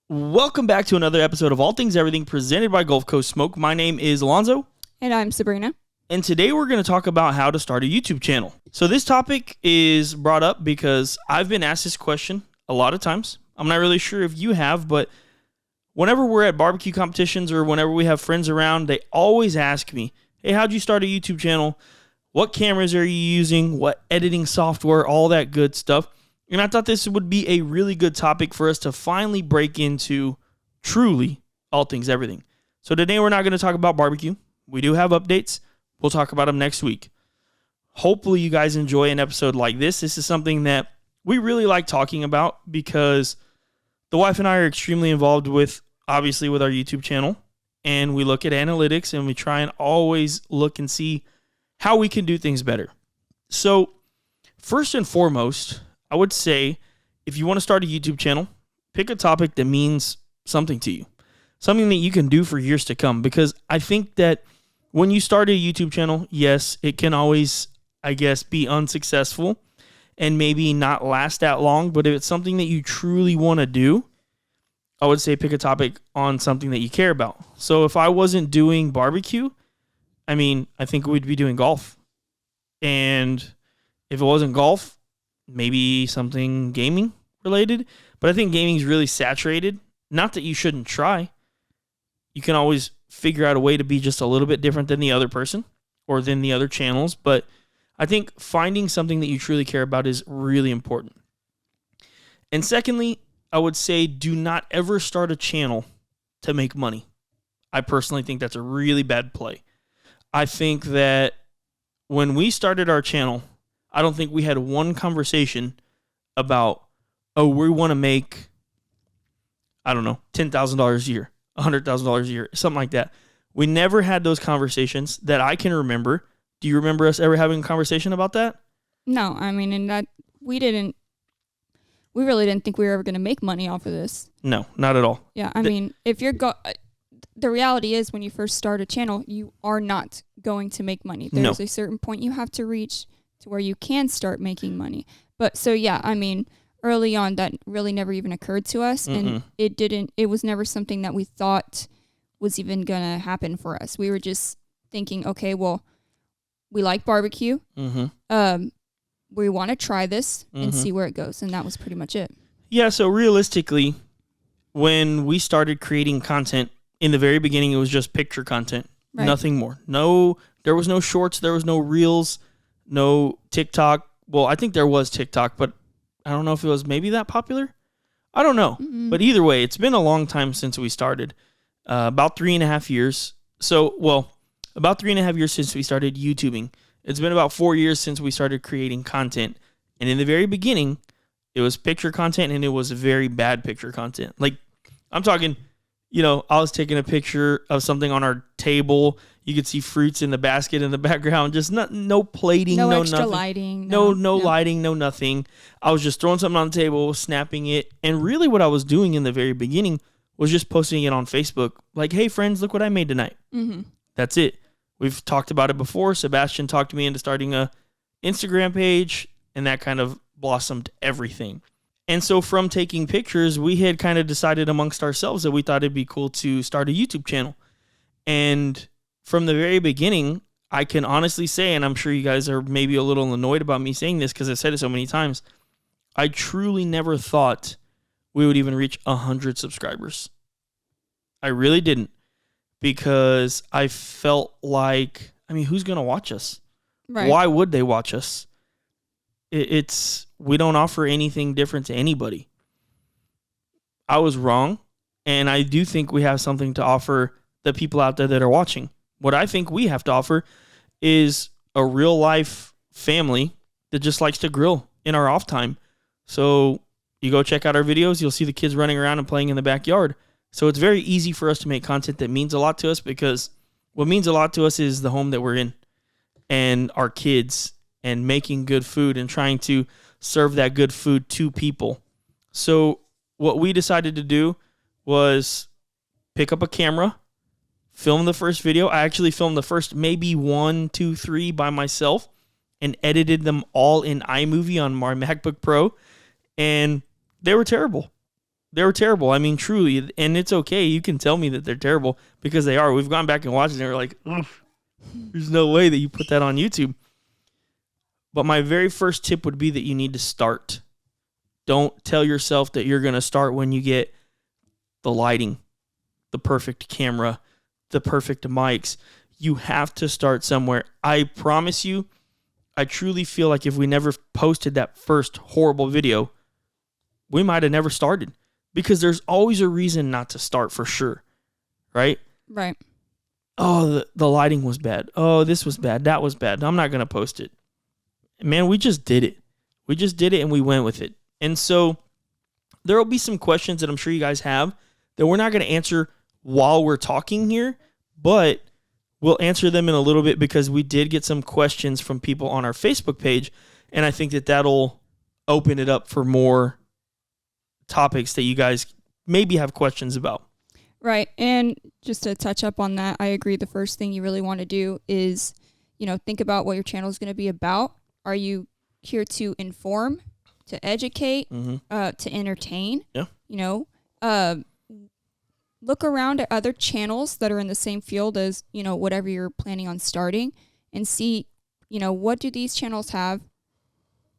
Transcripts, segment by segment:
Welcome back to another episode of All Things Everything presented by Gulf Coast Smoke. My name is Alonzo. And I'm Sabrina. And today we're going to talk about how to start a YouTube channel. So this topic is brought up because I've been asked this question a lot of times. I'm not really sure if you have, but whenever we're at barbecue competitions or whenever we have friends around, they always ask me, hey, how'd you start a YouTube channel? What cameras are you using? What editing software? All that good stuff. And I thought this would be a really good topic for us to finally break into truly all things everything. So today we're not going to talk about barbecue. We do have updates. We'll talk about them next week. Hopefully you guys enjoy an episode like this. This is something that we really like talking about because the wife and I are extremely involved with, obviously, with our YouTube channel. And we look at analytics and we try and always look and see how we can do things better. So first and foremost, I would say if you want to start a YouTube channel, pick a topic that means something to you, something that you can do for years to come. Because I think that when you start a YouTube channel, yes, it can always, I guess, be unsuccessful and maybe not last that long. But if it's something that you truly want to do, I would say pick a topic on something that you care about. So if I wasn't doing barbecue, I think we'd be doing golf. And if it wasn't golf, maybe something gaming related. But I think gaming is really saturated. Not that you shouldn't try. You can always figure out a way to be just a little bit different than the other person or than the other channels. But I think finding something that you truly care about is really important. And secondly, I would say do not ever start a channel to make money. I personally think that's a really bad play. I think that when we started our channel, I don't think we had one conversation about, we want to make, $10,000 a year, $100,000 a year, something like that. We never had those conversations that I can remember. Do you remember us ever having a conversation about that? No, and that we really didn't think we were ever going to make money off of this. No, not at all. Yeah, if the reality is when you first start a channel, you are not going to make money. There's a certain point you have to reach to where you can start making money. But so yeah, early on that really never even occurred to us. And it was never something that we thought was even gonna happen for us. We were just thinking, okay, well, we like barbecue. We want to try this and see where it goes. And that was pretty much it. Yeah, so realistically, when we started creating content, in the very beginning, it was just picture content. Right. Nothing more. No, there was no shorts, there was no reels, no TikTok. Well, I think there was TikTok, but I don't know if it was maybe that popular. I don't know. Mm-hmm. But either way, it's been a long time since we started. About 3.5 years. About 3.5 years since we started YouTubing. It's been about 4 years since we started creating content. And in the very beginning, it was picture content, and it was very bad picture content. Like, I'm talking, I was taking a picture of something on our table. You could see fruits in the basket in the background. Just no plating, no extra nothing. Lighting. No lighting, no nothing. I was just throwing something on the table, snapping it. And really what I was doing in the very beginning was just posting it on Facebook. Like, hey, friends, look what I made tonight. Mm-hmm. That's it. We've talked about it before. Sebastian talked me into starting a Instagram page, and that kind of blossomed everything. And so from taking pictures, we had kind of decided amongst ourselves that we thought it'd be cool to start a YouTube channel. And from the very beginning, I can honestly say, and I'm sure you guys are maybe a little annoyed about me saying this because I've said it so many times, I truly never thought we would even reach 100 subscribers. I really didn't, because I felt like, who's going to watch us? Right. Why would they watch us? We don't offer anything different to anybody. I was wrong, and I do think we have something to offer the people out there that are watching. What I think we have to offer is a real life family that just likes to grill in our off time. So you go check out our videos, you'll see the kids running around and playing in the backyard. So it's very easy for us to make content that means a lot to us, because what means a lot to us is the home that we're in and our kids and making good food and trying to serve that good food to people. So what we decided to do was pick up a camera, film the first video. I actually filmed the first maybe 1, 2, 3 by myself and edited them all in iMovie on my MacBook Pro. And they were terrible. They were terrible. I mean, truly, and it's okay. You can tell me that they're terrible because they are. We've gone back and watched it and we're like, there's no way that you put that on YouTube. But my very first tip would be that you need to start. Don't tell yourself that you're going to start when you get the lighting, the perfect camera, the perfect mics. You have to start somewhere. I promise you, I truly feel like if we never posted that first horrible video, we might have never started. Because there's always a reason not to start for sure. Right? Right. Oh, the lighting was bad. Oh, this was bad. That was bad. I'm not going to post it. Man, we just did it. We just did it and we went with it. And so there will be some questions that I'm sure you guys have that we're not going to answer while we're talking here, but we'll answer them in a little bit because we did get some questions from people on our Facebook page, and I think that that'll open it up for more topics that you guys maybe have questions about. Right. And just to touch up on that, I agree. The first thing you really want to do is, think about what your channel is going to be about. Are you here to inform, to educate, to entertain? Yeah. Look around at other channels that are in the same field as, whatever you're planning on starting and see, what do these channels have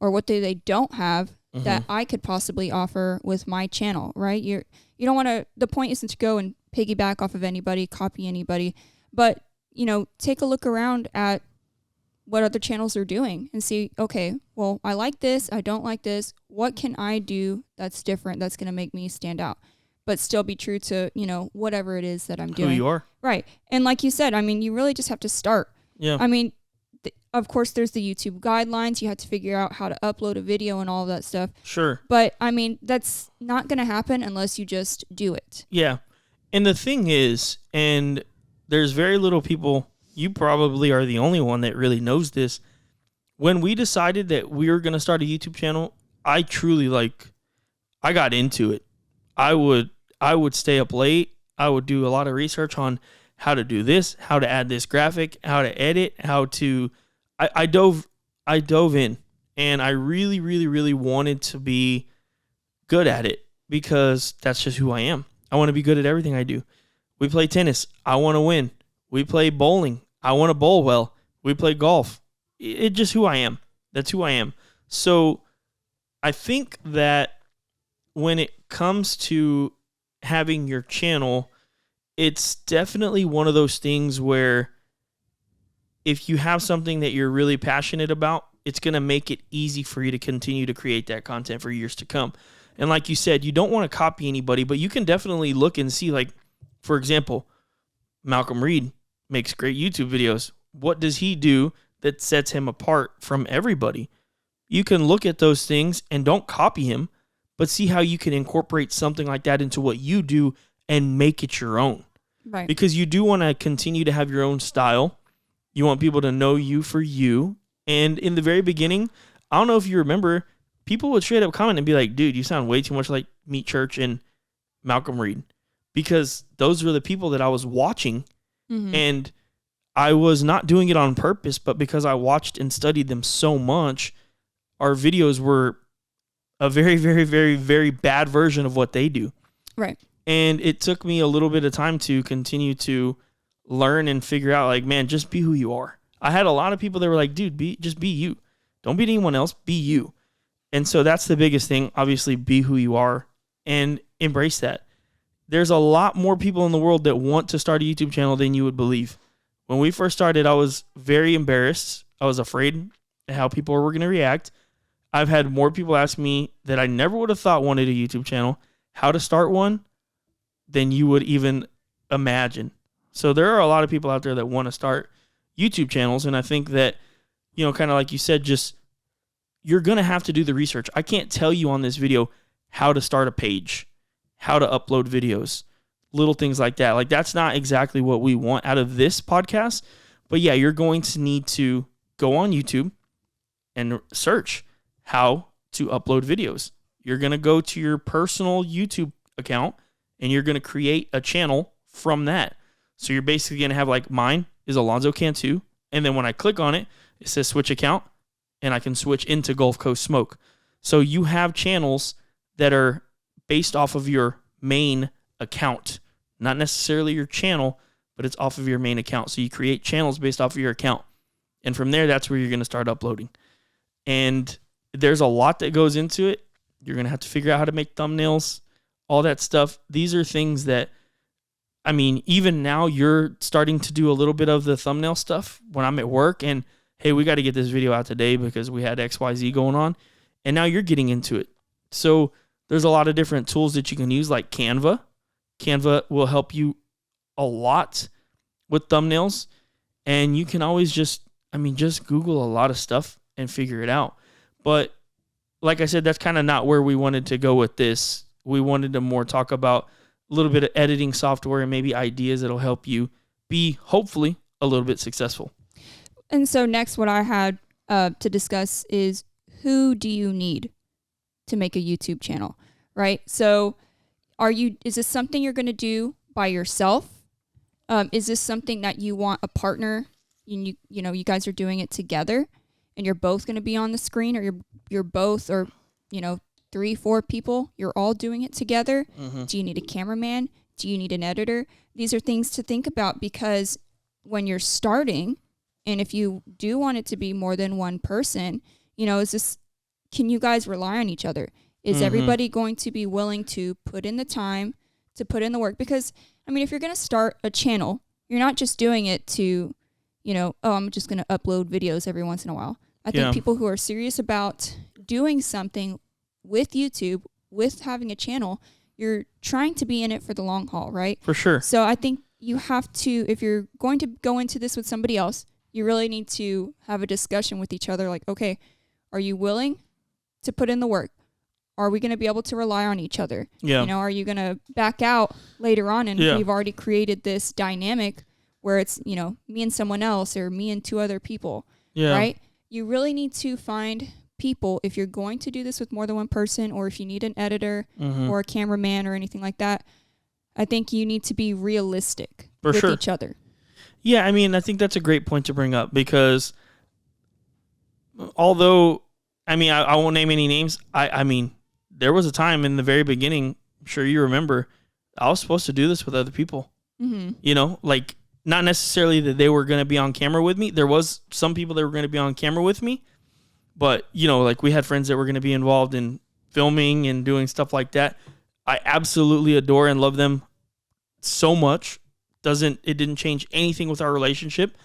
or what do they don't have that I could possibly offer with my channel, right? You don't want to, the point isn't to go and piggyback off of anybody, copy anybody, but, take a look around at what other channels are doing and see, okay, well, I like this, I don't like this. What can I do that's different, that's going to make me stand out, but still be true to, whatever it is that I'm doing. Who you are. Right. And like you said, I mean, you really just have to start. Yeah. I mean, of course, there's the YouTube guidelines. You have to figure out how to upload a video and all of that stuff. Sure. But, I mean, that's not going to happen unless you just do it. Yeah. And the thing is, and there's very little people, you probably are the only one that really knows this. When we decided that we were going to start a YouTube channel, I truly, I got into it. I would stay up late. I would do a lot of research on how to do this, how to add this graphic, how to edit, how to... I dove in, and I really, really, really wanted to be good at it because that's just who I am. I want to be good at everything I do. We play tennis. I want to win. We play bowling. I want to bowl well. We play golf. It's just who I am. That's who I am. So I think that when it comes to having your channel, it's definitely one of those things where if you have something that you're really passionate about, it's going to make it easy for you to continue to create that content for years to come. And like you said, you don't want to copy anybody, but you can definitely look and see, for example, Malcolm Reed makes great YouTube videos. What does he do that sets him apart from everybody? You can look at those things and don't copy him, but see how you can incorporate something like that into what you do and make it your own. Right. Because you do want to continue to have your own style. You want people to know you for you. And in the very beginning, I don't know if you remember, people would straight up comment and be like, dude, you sound way too much like Meat Church and Malcolm Reed. Because those were the people that I was watching. And I was not doing it on purpose, but because I watched and studied them so much, our videos were a very, very, very, very bad version of what they do. Right. And it took me a little bit of time to continue to learn and figure out, man, just be who you are. I had a lot of people that were like, dude, just be you. Don't be anyone else. Be you. And so that's the biggest thing. Obviously, be who you are and embrace that. There's a lot more people in the world that want to start a YouTube channel than you would believe. When we first started, I was very embarrassed. I was afraid of how people were going to react. I've had more people ask me that I never would have thought wanted a YouTube channel, how to start one, than you would even imagine. So there are a lot of people out there that want to start YouTube channels. And I think that, kind of like you said, just you're going to have to do the research. I can't tell you on this video how to start a page, how to upload videos, little things like that. That's not exactly what we want out of this podcast. But yeah, you're going to need to go on YouTube and search how to upload videos. You're going to go to your personal YouTube account and you're going to create a channel from that. So you're basically going to have mine is Alonzo Cantu. And then when I click on it, it says switch account and I can switch into Gulf Coast Smoke. So you have channels that are based off of your main account, not necessarily your channel, but it's off of your main account. So you create channels based off of your account. And from there, that's where you're going to start uploading. And there's a lot that goes into it. You're going to have to figure out how to make thumbnails, all that stuff. These are things that, I mean, even now you're starting to do a little bit of the thumbnail stuff when I'm at work and, hey, we got to get this video out today because we had XYZ going on. And now you're getting into it. So there's a lot of different tools that you can use, like Canva. Canva will help you a lot with thumbnails. And you can always just Google a lot of stuff and figure it out. But like I said, that's kind of not where we wanted to go with this. We wanted to more talk about a little bit of editing software and maybe ideas that'll help you be, hopefully, a little bit successful. And so next, what I had to discuss is, who do you need to make a YouTube channel, right? So is this something you're going to do by yourself? Is this something that you want a partner, and you guys are doing it together and you're both going to be on the screen, or you're both, or 3-4 people, you're all doing it together? Mm-hmm. Do you need a cameraman? Do you need an editor? These are things to think about, because when you're starting, and if you do want it to be more than one person, can you guys rely on each other? Is everybody going to be willing to put in the time, to put in the work? Because, if you're going to start a channel, you're not just doing it to, I'm just going to upload videos every once in a while. I think people who are serious about doing something with YouTube, with having a channel, you're trying to be in it for the long haul, right? For sure. So I think you have to, if you're going to go into this with somebody else, you really need to have a discussion with each other. Like, okay, are you willing to put in the work? Are we going to be able to rely on each other? Yeah. Are you going to back out later on, and we've already created this dynamic where it's, me and someone else, or me and 2 other people, right? You really need to find people, if you're going to do this with more than one person, or if you need an editor or a cameraman or anything like that. I think you need to be realistic with each other. Yeah, I think that's a great point to bring up, because although, I won't name any names. There was a time in the very beginning, I'm sure you remember, I was supposed to do this with other people. Mm-hmm. Not necessarily that they were going to be on camera with me. There was some people that were going to be on camera with me, but, we had friends that were going to be involved in filming and doing stuff like that. I absolutely adore and love them so much. It didn't change anything with our relationship,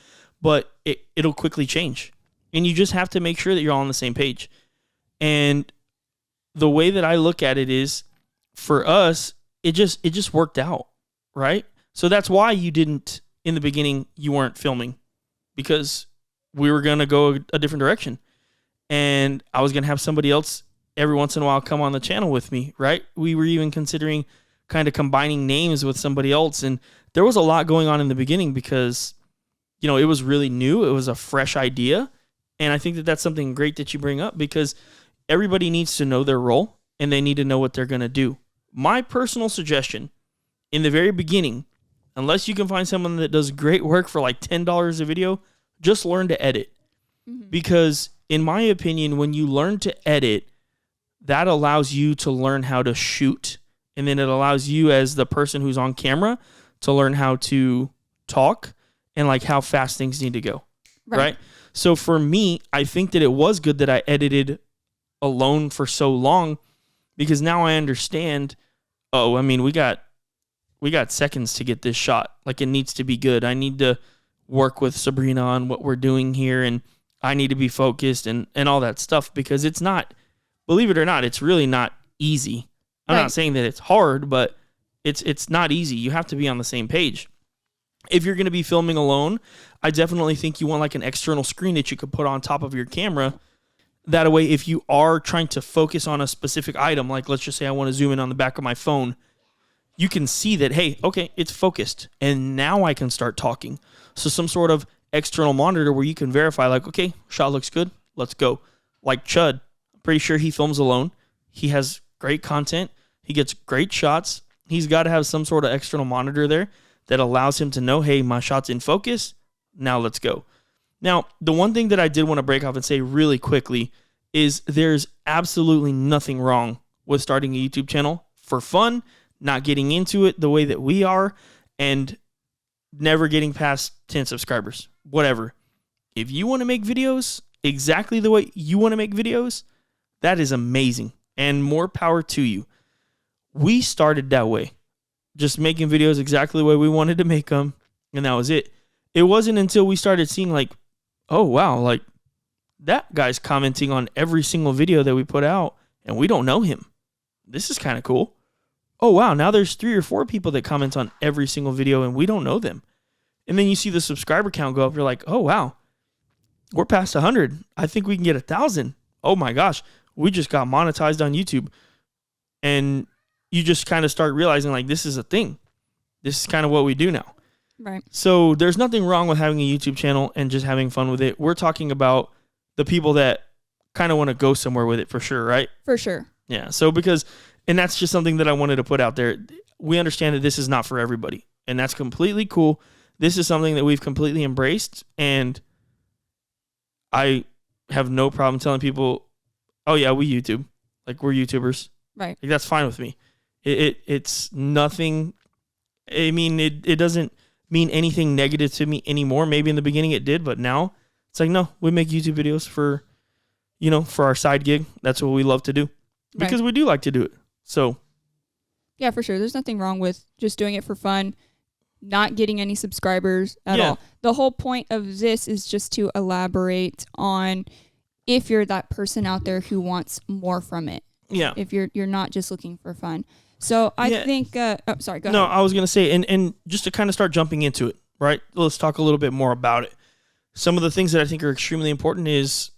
but it'll quickly change. And you just have to make sure that you're all on the same page. And the way that I look at it is, for us, it just worked out, right? So that's why in the beginning, you weren't filming, because we were going to go a different direction. And I was going to have somebody else every once in a while come on the channel with me, right? We were even considering kind of combining names with somebody else. And there was a lot going on in the beginning, because, it was really new. It was a fresh idea. And I think that that's something great that you bring up, because everybody needs to know their role and they need to know what they're going to do. My personal suggestion, in the very beginning, unless you can find someone that does great work for like $10 a video, just learn to edit. Mm-hmm. Because in my opinion, when you learn to edit, that allows you to learn how to shoot. And then it allows you, as the person who's on camera, to learn how to talk and like how fast things need to go. Right? So for me, I think that it was good that I edited alone for so long, because now I understand, we got seconds to get this shot. Like, it needs to be good. I need to work with Sabrina on what we're doing here, and I need to be focused and all that stuff, because it's not, believe it or not, it's really not easy. I'm not saying that it's hard, but it's not easy. You have to be on the same page. If you're going to be filming alone, I definitely think you want like an external screen that you could put on top of your camera. That way, if you are trying to focus on a specific item, like let's just say I want to zoom in on the back of my phone, you can see that, hey, okay, it's focused. And now I can start talking. So some sort of external monitor where you can verify, like, okay, shot looks good, let's go. Like Chud, I'm pretty sure he films alone. He has great content. He gets great shots. He's got to have some sort of external monitor there that allows him to know, hey, my shot's in focus. Now let's go. Now, the one thing that I did want to break off and say really quickly is there's absolutely nothing wrong with starting a YouTube channel for fun, not getting into it the way that we are, and never getting past 10 subscribers, whatever. If you want to make videos exactly the way you want to make videos, that is amazing, and more power to you. We started that way, just making videos exactly the way we wanted to make them, and that was it. It wasn't until we started seeing like, oh, wow, like that guy's commenting on every single video that we put out, and we don't know him. This is kind of cool. Oh, wow, now there's 3 or 4 people that comment on every single video, and we don't know them. And then you see the subscriber count go up. You're like, oh, wow, we're past 100. I think we can get 1,000. Oh, my gosh, we just got monetized on YouTube. And you just kind of start realizing, like, this is a thing. This is kind of what we do now. Right. So there's nothing wrong with having a YouTube channel and just having fun with it. We're talking about the people that kind of want to go somewhere with it for sure, right? For sure. Yeah. So and that's just something that I wanted to put out there. We understand that this is not for everybody, and that's completely cool. This is something that we've completely embraced, and I have no problem telling people, oh yeah, we YouTube. Like, we're YouTubers. Right. Like, that's fine with me. It's nothing. I mean, it doesn't mean anything negative to me anymore. Maybe in the beginning it did, but now it's like, no, we make YouTube videos for our side gig. That's what we love to do because we do like to do it. So yeah, for sure. There's nothing wrong with just doing it for fun, not getting any subscribers at all. The whole point of this is just to elaborate on if you're that person out there who wants more from it. Yeah. If you're not just looking for fun. So I think, sorry, go ahead. No, I was going to say, and just to kind of start jumping into it, right? Let's talk a little bit more about it. Some of the things that I think are extremely important is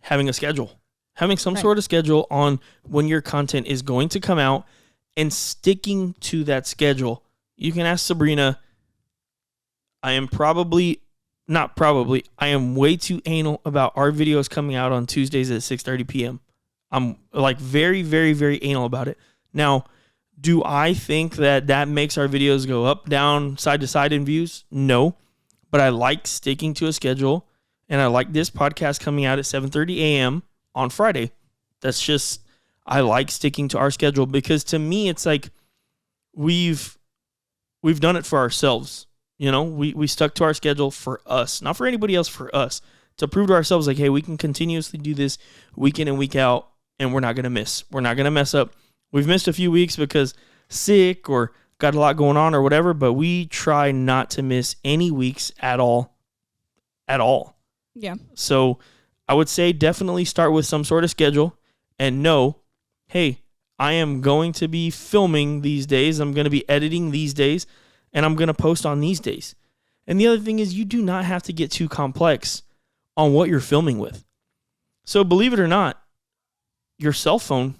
having a schedule, having some sort of schedule on when your content is going to come out and sticking to that schedule. You can ask Sabrina. I am way too anal about our videos coming out on Tuesdays at 6:30 p.m. I'm like very, very, very anal about it. Now, do I think that makes our videos go up, down, side to side in views? No, but I like sticking to a schedule, and I like this podcast coming out at 7:30 a.m. on Friday. That's just, I like sticking to our schedule because to me, it's like we've done it for ourselves. You know, we stuck to our schedule for us, not for anybody else, for us, to prove to ourselves like, hey, we can continuously do this week in and week out, and we're not going to miss. We're not going to mess up. We've missed a few weeks because sick or got a lot going on or whatever, but we try not to miss any weeks at all. At all. Yeah. So I would say definitely start with some sort of schedule and know, hey, I am going to be filming these days. I'm going to be editing these days, and I'm going to post on these days. And the other thing is you do not have to get too complex on what you're filming with. So believe it or not, your cell phone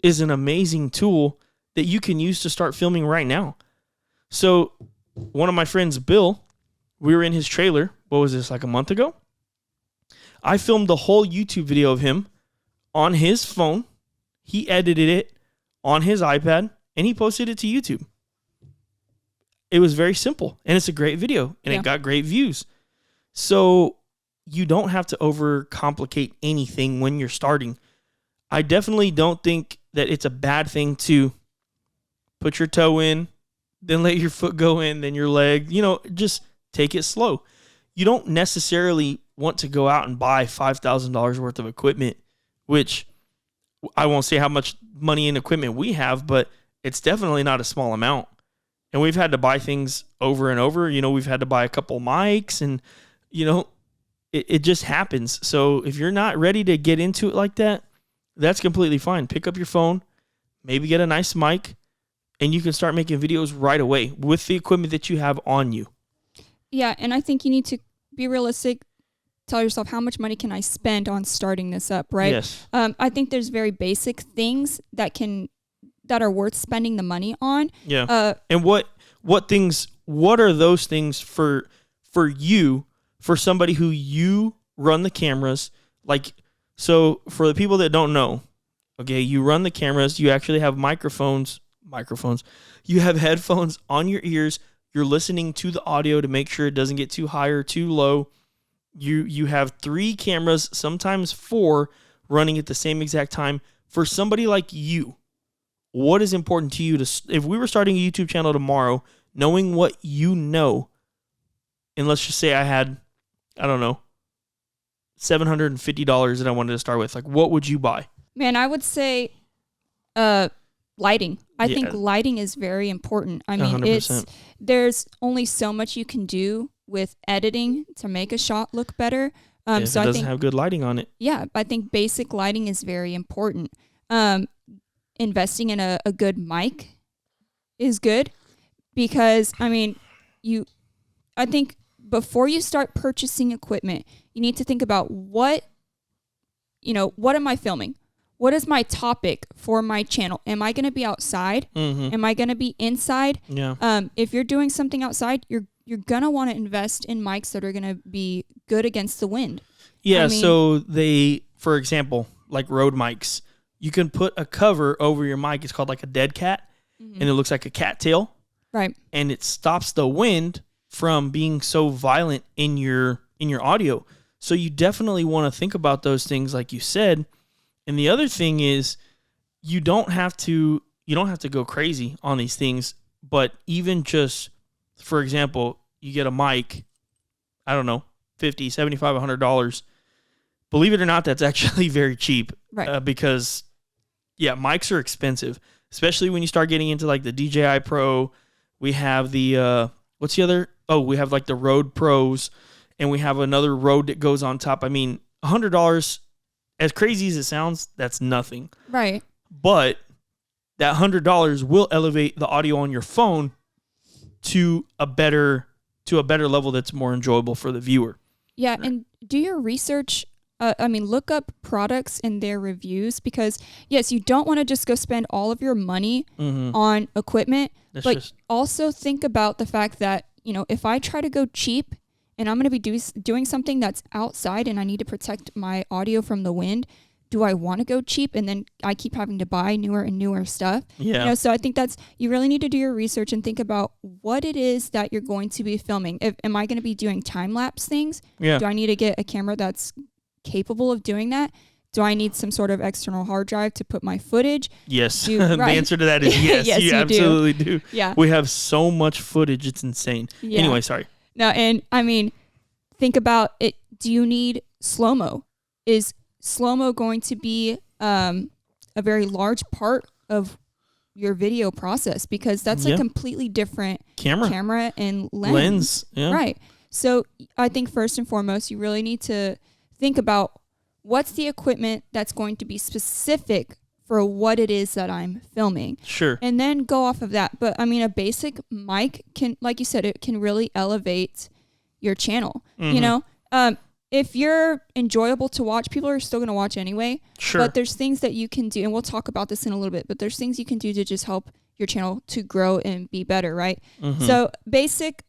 is an amazing tool that you can use to start filming right now. So one of my friends, Bill, we were in his trailer. What was this, like a month ago? I filmed the whole YouTube video of him on his phone. He edited it on his iPad, and he posted it to YouTube. It was very simple, and it's a great video, and it got great views. So you don't have to overcomplicate anything when you're starting. I definitely don't think that it's a bad thing to put your toe in, then let your foot go in, then your leg, just take it slow. You don't necessarily want to go out and buy $5,000 worth of equipment, which I won't say how much money and equipment we have, but it's definitely not a small amount. And we've had to buy things over and over. We've had to buy a couple mics and, it just happens. So if you're not ready to get into it like that, that's completely fine. Pick up your phone, maybe get a nice mic, and you can start making videos right away with the equipment that you have on you. Yeah, and I think you need to be realistic. Tell yourself, how much money can I spend on starting this up, right? Yes. I think there's very basic things that are worth spending the money on. Yeah. And what are those things for you, for somebody who you run the cameras? Like, so for the people that don't know, okay, you run the cameras, you actually have microphones, you have headphones on your ears, you're listening to the audio to make sure it doesn't get too high or too low. You have 3 cameras, sometimes 4, running at the same exact time. For somebody like you, what is important to you if we were starting a YouTube channel tomorrow, knowing what you know, and let's just say I had, I don't know, $750 that I wanted to start with, like, what would you buy? Man, I would say lighting. I think lighting is very important. I mean, 100%. There's only so much you can do with editing to make a shot look better. If it doesn't have good lighting on it. Yeah, I think basic lighting is very important. Investing in a good mic is good because, I mean, I think before you start purchasing equipment, you need to think about what am I filming? What is my topic for my channel? Am I going to be outside? Mm-hmm. Am I going to be inside? Yeah. If you're doing something outside, you're going to want to invest in mics that are going to be good against the wind. Yeah, so for example, like Rode mics, you can put a cover over your mic. It's called like a dead cat, and it looks like a cattail. Right. And it stops the wind from being so violent in your audio. So you definitely want to think about those things like you said. And the other thing is you don't have to go crazy on these things, but even just, for example, you get a mic, I don't know, $50, $75, $100. Believe it or not, that's actually very cheap. Right. Because, yeah, mics are expensive, especially when you start getting into like the DJI Pro. We have the, what's the other? Oh, we have like the Rode Pros, and we have another Rode that goes on top. I mean, $100, as crazy as it sounds, that's nothing. Right. But that $100 will elevate the audio on your phone to a better level that's more enjoyable for the viewer. Yeah, and do your research. Look up products and their reviews because, yes, you don't want to just go spend all of your money on equipment, but also think about the fact that, if I try to go cheap and I'm going to be doing something that's outside and I need to protect my audio from the wind, do I want to go cheap and then I keep having to buy newer and newer stuff? Yeah. So I think you really need to do your research and think about what it is that you're going to be filming. Am I going to be doing time-lapse things? Yeah. Do I need to get a camera that's capable of doing that? Do I need some sort of external hard drive to put my footage? Yes. The answer to that is yes. Yes, you absolutely do. Yeah. We have so much footage. It's insane. Yeah. Anyway, sorry. No, and I mean, think about it. Do you need slow-mo? Is slow-mo going to be a very large part of your video process? Because that's a completely different camera and lens. Yeah. Right. So I think first and foremost, you really need to think about what's the equipment that's going to be specific for what it is that I'm filming. Sure. And then go off of that. But I mean, a basic mic can, like you said, it can really elevate your channel. If you're enjoyable to watch, people are still going to watch anyway. Sure. But there's things that you can do, and we'll talk about this in a little bit, but there's things you can do to just help your channel to grow and be better, right? So basic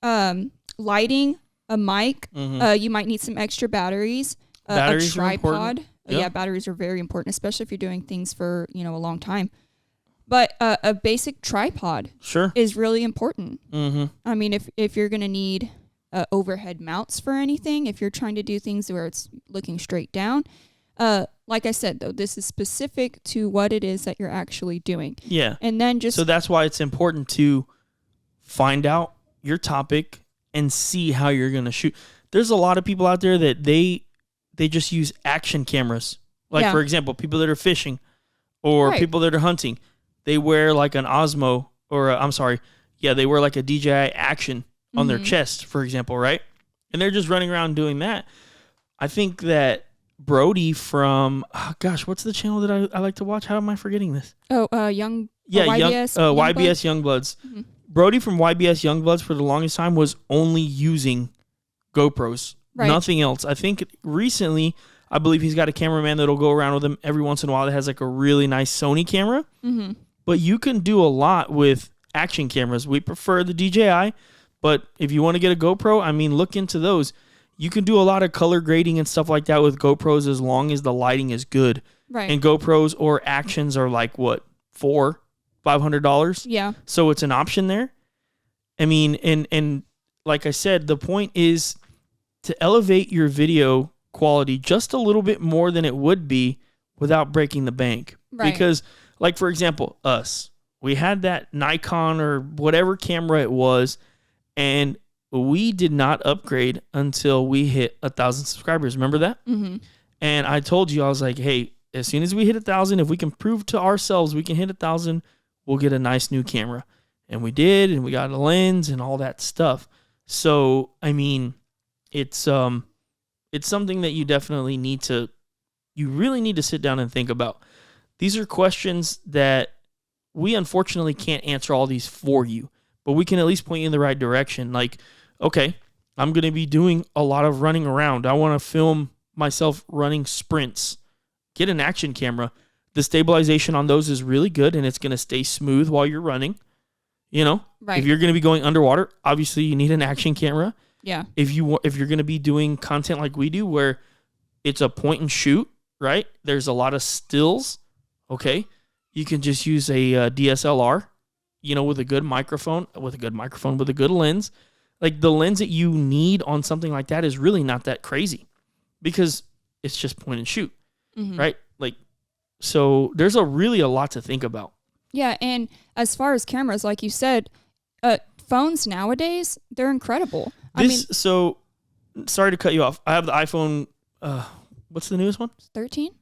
lighting, a mic, you might need some extra batteries, a tripod. Yep. Yeah, batteries are very important, especially if you're doing things for, a long time. But a basic tripod is really important. I mean, if you're going to need overhead mounts for anything, if you're trying to do things where it's looking straight down, like I said, though, this is specific to what it is that you're actually doing. Yeah. And then so that's why it's important to find out your topic and see how you're going to shoot. There's a lot of people out there that they just use action cameras. Like, for example, people that are fishing or people that are hunting, they wear like an Osmo or they wear like a DJI Action on their chest, for example, right? And they're just running around doing that. I think that Brody from, what's the channel that I like to watch? How am I forgetting this? YBS Youngbloods. Brody from YBS Youngbloods for the longest time was only using GoPros, nothing else. I think recently, I believe he's got a cameraman that'll go around with him every once in a while that has like a really nice Sony camera. But you can do a lot with action cameras. We prefer the DJI, but if you want to get a GoPro, I mean, look into those. You can do a lot of color grading and stuff like that with GoPros as long as the lighting is good. Right. And GoPros or Actions are like, what, $500? Yeah. So it's an option there. I mean, and like I said, the point is to elevate your video quality just a little bit more than it would be without breaking the bank. Right. Because Like, for example, us. We had that Nikon or whatever camera it was, and we did not upgrade until we hit 1,000 subscribers. Remember that? Mm-hmm. And I told you, I was like, hey, as soon as we hit 1,000, if we can prove to ourselves we can hit 1,000, we'll get a nice new camera. And we did, and we got a lens and all that stuff. So, I mean, it's something that you really need to sit down and think about. These are questions that we unfortunately can't answer all these for you, but we can at least point you in the right direction. Like, okay, I'm going to be doing a lot of running around. I want to film myself running sprints. Get an action camera. The stabilization on those is really good, and it's going to stay smooth while you're running. You know, right. If you're going to be going underwater, obviously you need an action camera. Yeah. If you're going to be doing content like we do, where it's a point and shoot, right? There's a lot of stills. Okay, you can just use a DSLR, with a good microphone, with a good lens. Like, the lens that you need on something like that is really not that crazy, because it's just point and shoot, right? Like, so there's really a lot to think about. Yeah, and as far as cameras, like you said, phones nowadays, they're incredible. So, sorry to cut you off. I have the iPhone, what's the newest one? 13?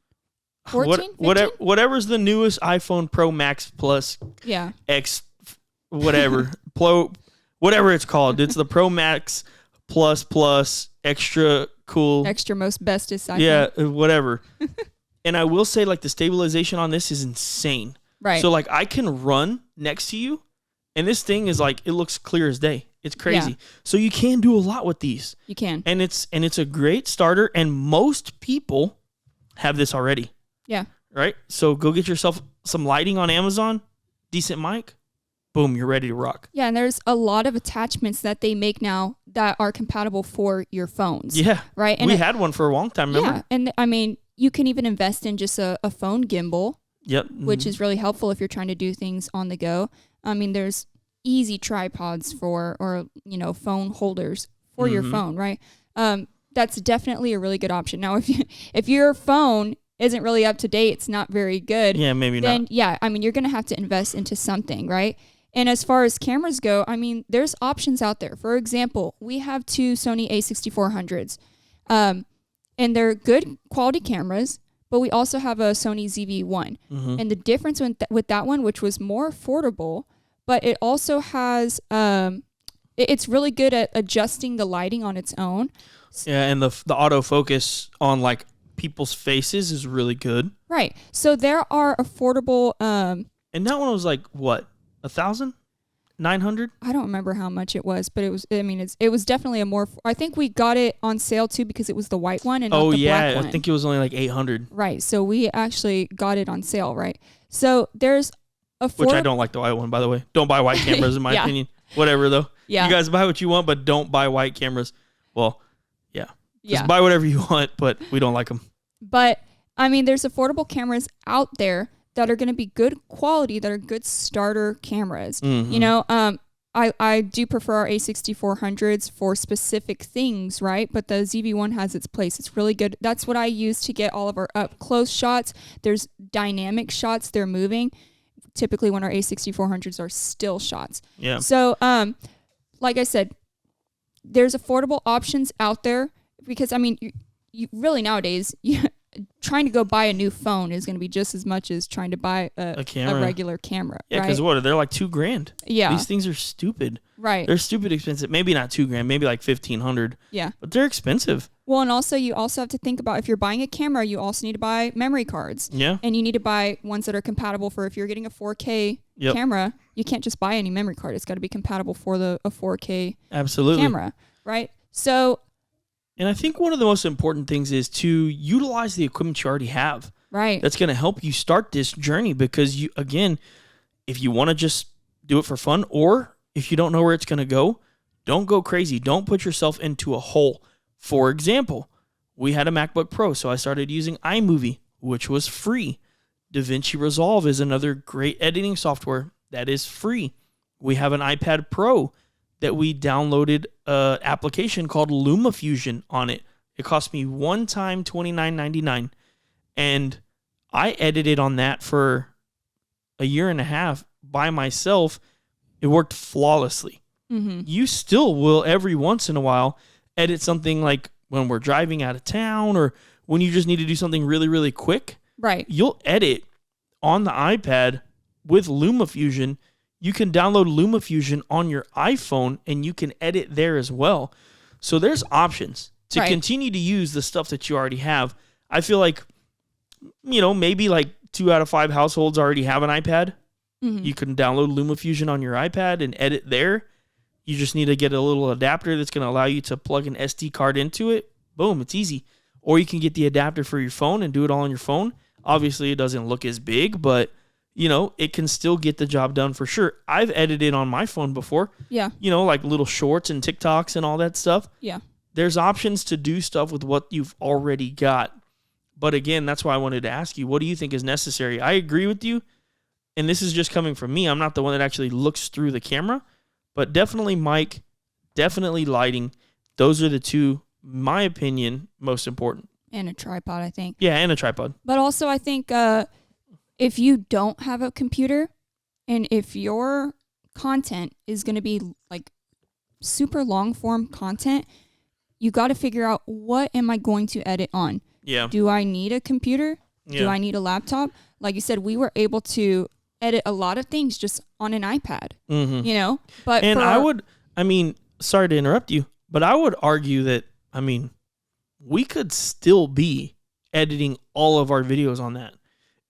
14? Whatever's the newest iPhone Pro Max Plus X, whatever, whatever it's called. It's the Pro Max Plus extra cool. Extra most bestest iPhone. Yeah, whatever. And I will say, like, the stabilization on this is insane. Right. So, like, I can run next to you, and this thing is like, it looks clear as day. It's crazy. Yeah. So you can do a lot with these. You can. And it's a great starter, and most people have this already. Yeah. Right? So go get yourself some lighting on Amazon, decent mic, boom, you're ready to rock. Yeah, and there's a lot of attachments that they make now that are compatible for your phones. Yeah. Right? And we had one for a long time, remember? Yeah, and I mean, you can even invest in just a phone gimbal. Yep. Which is really helpful if you're trying to do things on the go. I mean, there's easy tripods or phone holders for your phone, right? That's definitely a really good option. Now, if your phone isn't really up to date, it's not very good. Yeah, maybe then, not. Yeah, I mean, you're going to have to invest into something, right? And as far as cameras go, I mean, there's options out there. For example, we have 2 Sony a6400s, and they're good quality cameras. But we also have a Sony ZV-1. And the difference with that one, which was more affordable, but it also has, it's really good at adjusting the lighting on its own. Yeah, and the autofocus on, like, people's faces is really good. Right. So there are affordable... and that one was like, what, 1,000? 900? I don't remember how much it was, but it was, I mean, it was definitely a more, I think we got it on sale too because it was the white one and not the black one. I think it was only like 800. Right. So we actually got it on sale, right? So there's which I don't like the white one, by the way. Don't buy white cameras in my opinion. Whatever though. Yeah. You guys buy what you want, but don't buy white cameras. Well, yeah. Just buy whatever you want, but we don't like them. But I mean, there's affordable cameras out there that are going to be good quality, that are good starter cameras. I do prefer our A6400s for specific things, right? But the ZV-1 has its place. It's really good. That's what I use to get all of our up close shots. There's dynamic shots. They're moving. Typically when our A6400s are still shots. Yeah. So, like I said, there's affordable options out there because, I mean, you really nowadays, trying to go buy a new phone is going to be just as much as trying to buy a regular camera. Yeah, because right? they're like $2,000. Yeah, these things are stupid. Right, they're stupid expensive. Maybe not $2,000, maybe like $1,500. Yeah, but they're expensive. Well, and also you also have to think about if you're buying a camera, you also need to buy memory cards. Yeah, and you need to buy ones that are compatible for if you're getting a 4K camera. You can't just buy any memory card. It's got to be compatible for a 4K camera, right? So. And I think one of the most important things is to utilize the equipment you already have. Right. That's going to help you start this journey because, if you want to just do it for fun or if you don't know where it's going to go, don't go crazy. Don't put yourself into a hole. For example, we had a MacBook Pro, so I started using iMovie, which was free. DaVinci Resolve is another great editing software that is free. We have an iPad Pro that we downloaded an application called LumaFusion on it. It cost me one time $29.99, and I edited on that for a year and a half by myself, it worked flawlessly. Mm-hmm. You still will every once in a while edit something like when we're driving out of town or when you just need to do something really, really quick. Right. You'll edit on the iPad with LumaFusion. You can download LumaFusion on your iPhone and you can edit there as well. So there's options to continue to use the stuff that you already have. I feel like, maybe like 2 out of 5 households already have an iPad. Mm-hmm. You can download LumaFusion on your iPad and edit there. You just need to get a little adapter that's going to allow you to plug an SD card into it. Boom, it's easy. Or you can get the adapter for your phone and do it all on your phone. Obviously, it doesn't look as big, but, it can still get the job done for sure. I've edited on my phone before. Yeah. Like little shorts and TikToks and all that stuff. Yeah. There's options to do stuff with what you've already got. But again, that's why I wanted to ask you, what do you think is necessary? I agree with you. And this is just coming from me. I'm not the one that actually looks through the camera. But definitely mic, definitely lighting. Those are the two, my opinion, most important. And a tripod, I think. Yeah, and a tripod. But also, I think if you don't have a computer and if your content is going to be like super long form content, you got to figure out, what am I going to edit on? Yeah. Do I need a computer? Yeah. Do I need a laptop? Like you said, we were able to edit a lot of things just on an iPad, mm-hmm. But sorry to interrupt you, but I would argue that, we could still be editing all of our videos on that.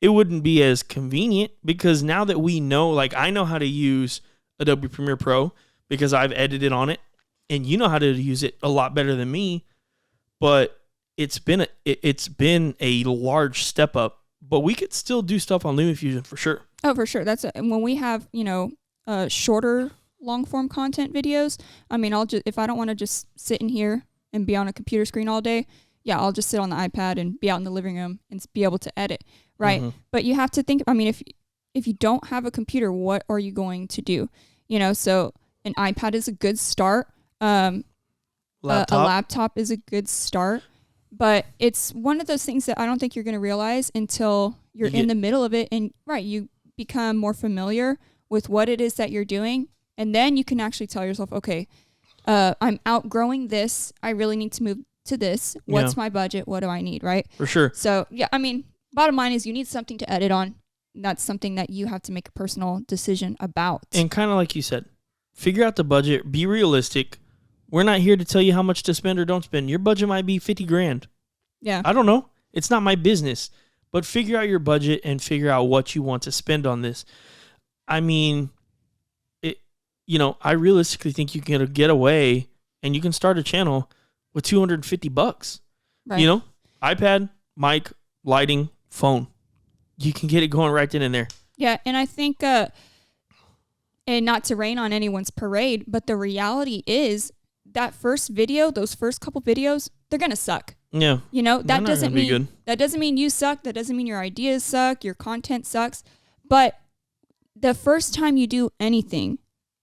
It wouldn't be as convenient because now that we know, like I know how to use Adobe Premiere Pro because I've edited on it, and you know how to use it a lot better than me, but it's been a large step up, but we could still do stuff on LumaFusion for sure. Oh, for sure. When we have, shorter long form content videos. If I don't want to just sit in here and be on a computer screen all day, I'll just sit on the iPad and be out in the living room and be able to edit. Right. Mm-hmm. But you have to think, if you don't have a computer, what are you going to do? So an iPad is a good start. A laptop is a good start. But it's one of those things that I don't think you're going to realize until you're in the middle of it. And you become more familiar with what it is that you're doing. And then you can actually tell yourself, okay, I'm outgrowing this. I really need to move to this. What's my budget? What do I need? Right. For sure. So, bottom line is you need something to edit on. That's something that you have to make a personal decision about. And kind of like you said, figure out the budget, be realistic. We're not here to tell you how much to spend or don't spend. Your budget might be $50,000. Yeah. I don't know. It's not my business. But figure out your budget and figure out what you want to spend on this. I realistically think you can get away and you can start a channel with $250. Right. iPad, mic, lighting, phone. You can get it going right then and there. Yeah, and I think, and not to rain on anyone's parade, but the reality is that first video, those first couple videos, they're gonna suck. Yeah. That doesn't mean you suck. That doesn't mean your ideas suck. Your content sucks. But the first time you do anything,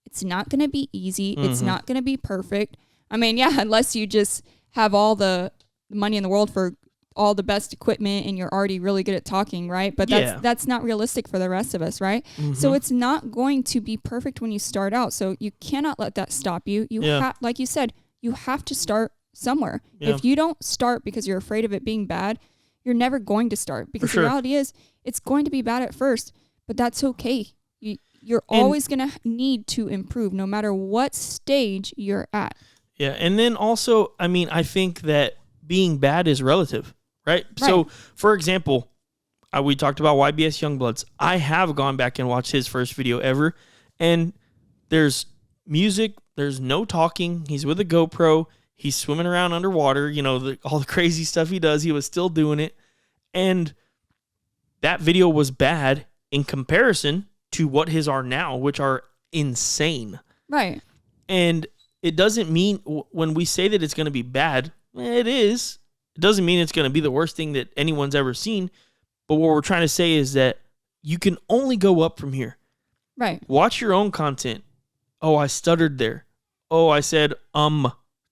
it's not gonna be easy. Mm-hmm. It's not gonna be perfect. Unless you just have all the money in the world for all the best equipment and you're already really good at talking, right? But that's not realistic for the rest of us, right? Mm-hmm. So it's not going to be perfect when you start out. So you cannot let that stop you. Like you said, you have to start somewhere. Yeah. If you don't start because you're afraid of it being bad, you're never going to start, because the reality is it's going to be bad at first, but that's okay. You're always going to need to improve no matter what stage you're at. Yeah. And then also, I think that being bad is relative. Right? So, for example, we talked about YBS Youngbloods. I have gone back and watched his first video ever, and there's music, there's no talking. He's with a GoPro. He's swimming around underwater. All the crazy stuff he does. He was still doing it, and that video was bad in comparison to what his are now, which are insane. Right. And it doesn't mean when we say that it's going to be bad, it is. It doesn't mean it's going to be the worst thing that anyone's ever seen. But what we're trying to say is that you can only go up from here. Right. Watch your own content. Oh, I stuttered there. Oh, I said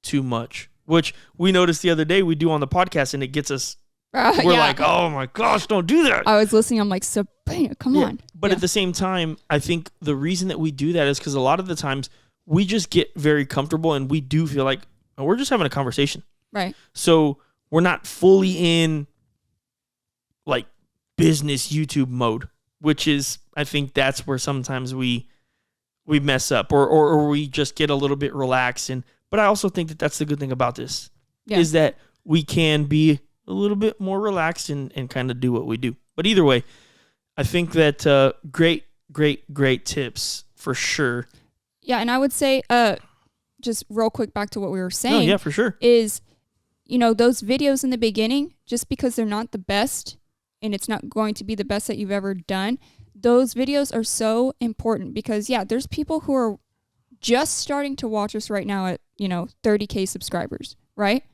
too much, which we noticed the other day we do on the podcast, and it gets us We're like, oh my gosh, don't do that. I was listening. I'm like, Sabrina, come on. But at the same time, I think the reason that we do that is because a lot of the times we just get very comfortable and we do feel like we're just having a conversation. Right. So we're not fully in like business YouTube mode, which is, I think that's where sometimes we mess up or we just get a little bit relaxed. But I also think that that's the good thing about this is that we can be a little bit more relaxed and kind of do what we do. But either way, I think that great tips for sure. Yeah, and I would say, just real quick back to what we were saying. Oh, yeah, for sure. Is, those videos in the beginning, just because they're not the best and it's not going to be the best that you've ever done, those videos are so important because, there's people who are just starting to watch us right now at, 30K subscribers, right?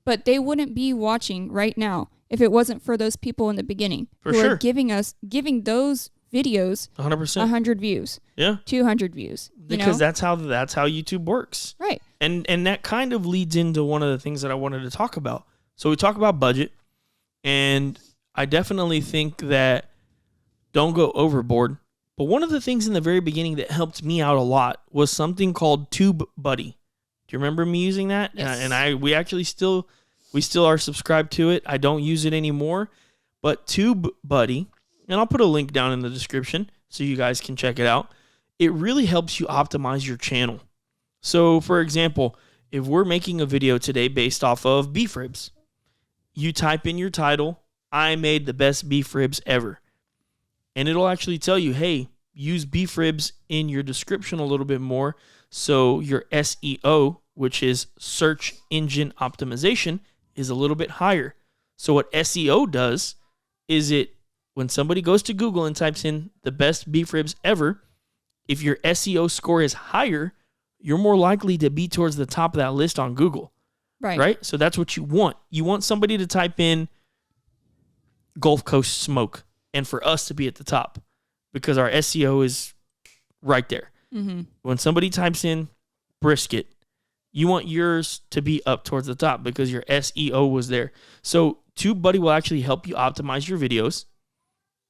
But they wouldn't be watching right now if it wasn't for those people in the beginning who are giving those videos 100%, 100 views, 200 views, because that's how YouTube works, right? And that kind of leads into one of the things that I wanted to talk about. So we talk about budget, and I definitely think that don't go overboard. But one of the things in the very beginning that helped me out a lot was something called TubeBuddy. Do you remember me using that? Yes. And we actually still are subscribed to it. I don't use it anymore, but TubeBuddy, and I'll put a link down in the description so you guys can check it out. It really helps you optimize your channel. So, for example, if we're making a video today based off of beef ribs, you type in your title, I made the best beef ribs ever. And it'll actually tell you, hey, use beef ribs in your description a little bit more so your SEO, which is search engine optimization, is a little bit higher. So what SEO does is when somebody goes to Google and types in the best beef ribs ever, if your SEO score is higher, you're more likely to be towards the top of that list on Google. Right? So that's what you want. You want somebody to type in Gulf Coast smoke and for us to be at the top because our SEO is right there. Mm-hmm. When somebody types in brisket, you want yours to be up towards the top because your SEO was there. So TubeBuddy will actually help you optimize your videos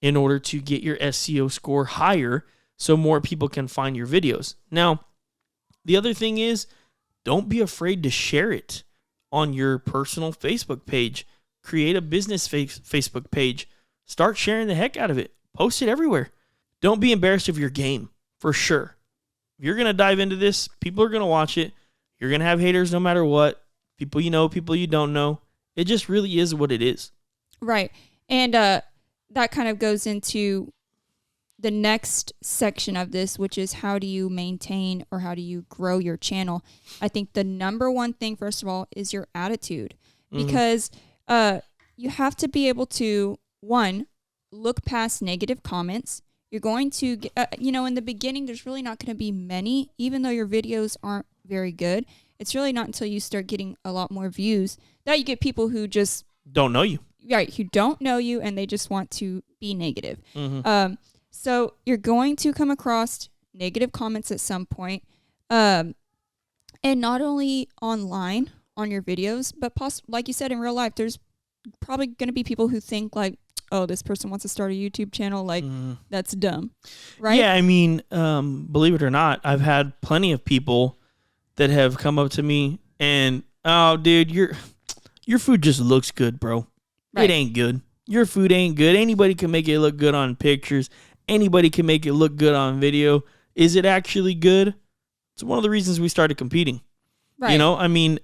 in order to get your SEO score higher so more people can find your videos. Now, the other thing is, don't be afraid to share it on your personal Facebook page. Create a business Facebook page. Start sharing the heck out of it. Post it everywhere. Don't be embarrassed of your game, for sure. If you're going to dive into this, people are going to watch it. You're going to have haters no matter what. People you know, people you don't know. It just really is what it is. Right. And that kind of goes into the next section of this, which is how do you maintain or how do you grow your channel? I think the number one thing, first of all, is your attitude. Because you have to be able to, one, look past negative comments. You're going to, in the beginning, there's really not going to be many, even though your videos aren't very good. It's really not until you start getting a lot more views that you get people who just don't know you. Right, who don't know you and they just want to be negative. So you're going to come across negative comments at some point. And not only online on your videos, but like you said, in real life, there's probably going to be people who think like, oh, this person wants to start a YouTube channel. Like, that's dumb. Right? Yeah, I mean, believe it or not, I've had plenty of people that have come up to me and, oh, dude, your food just looks good, bro. Right. It ain't good. Your food ain't good. Anybody can make it look good on pictures. Anybody can make it look good on video. Is it actually good? It's one of the reasons we started competing. Right. I mean,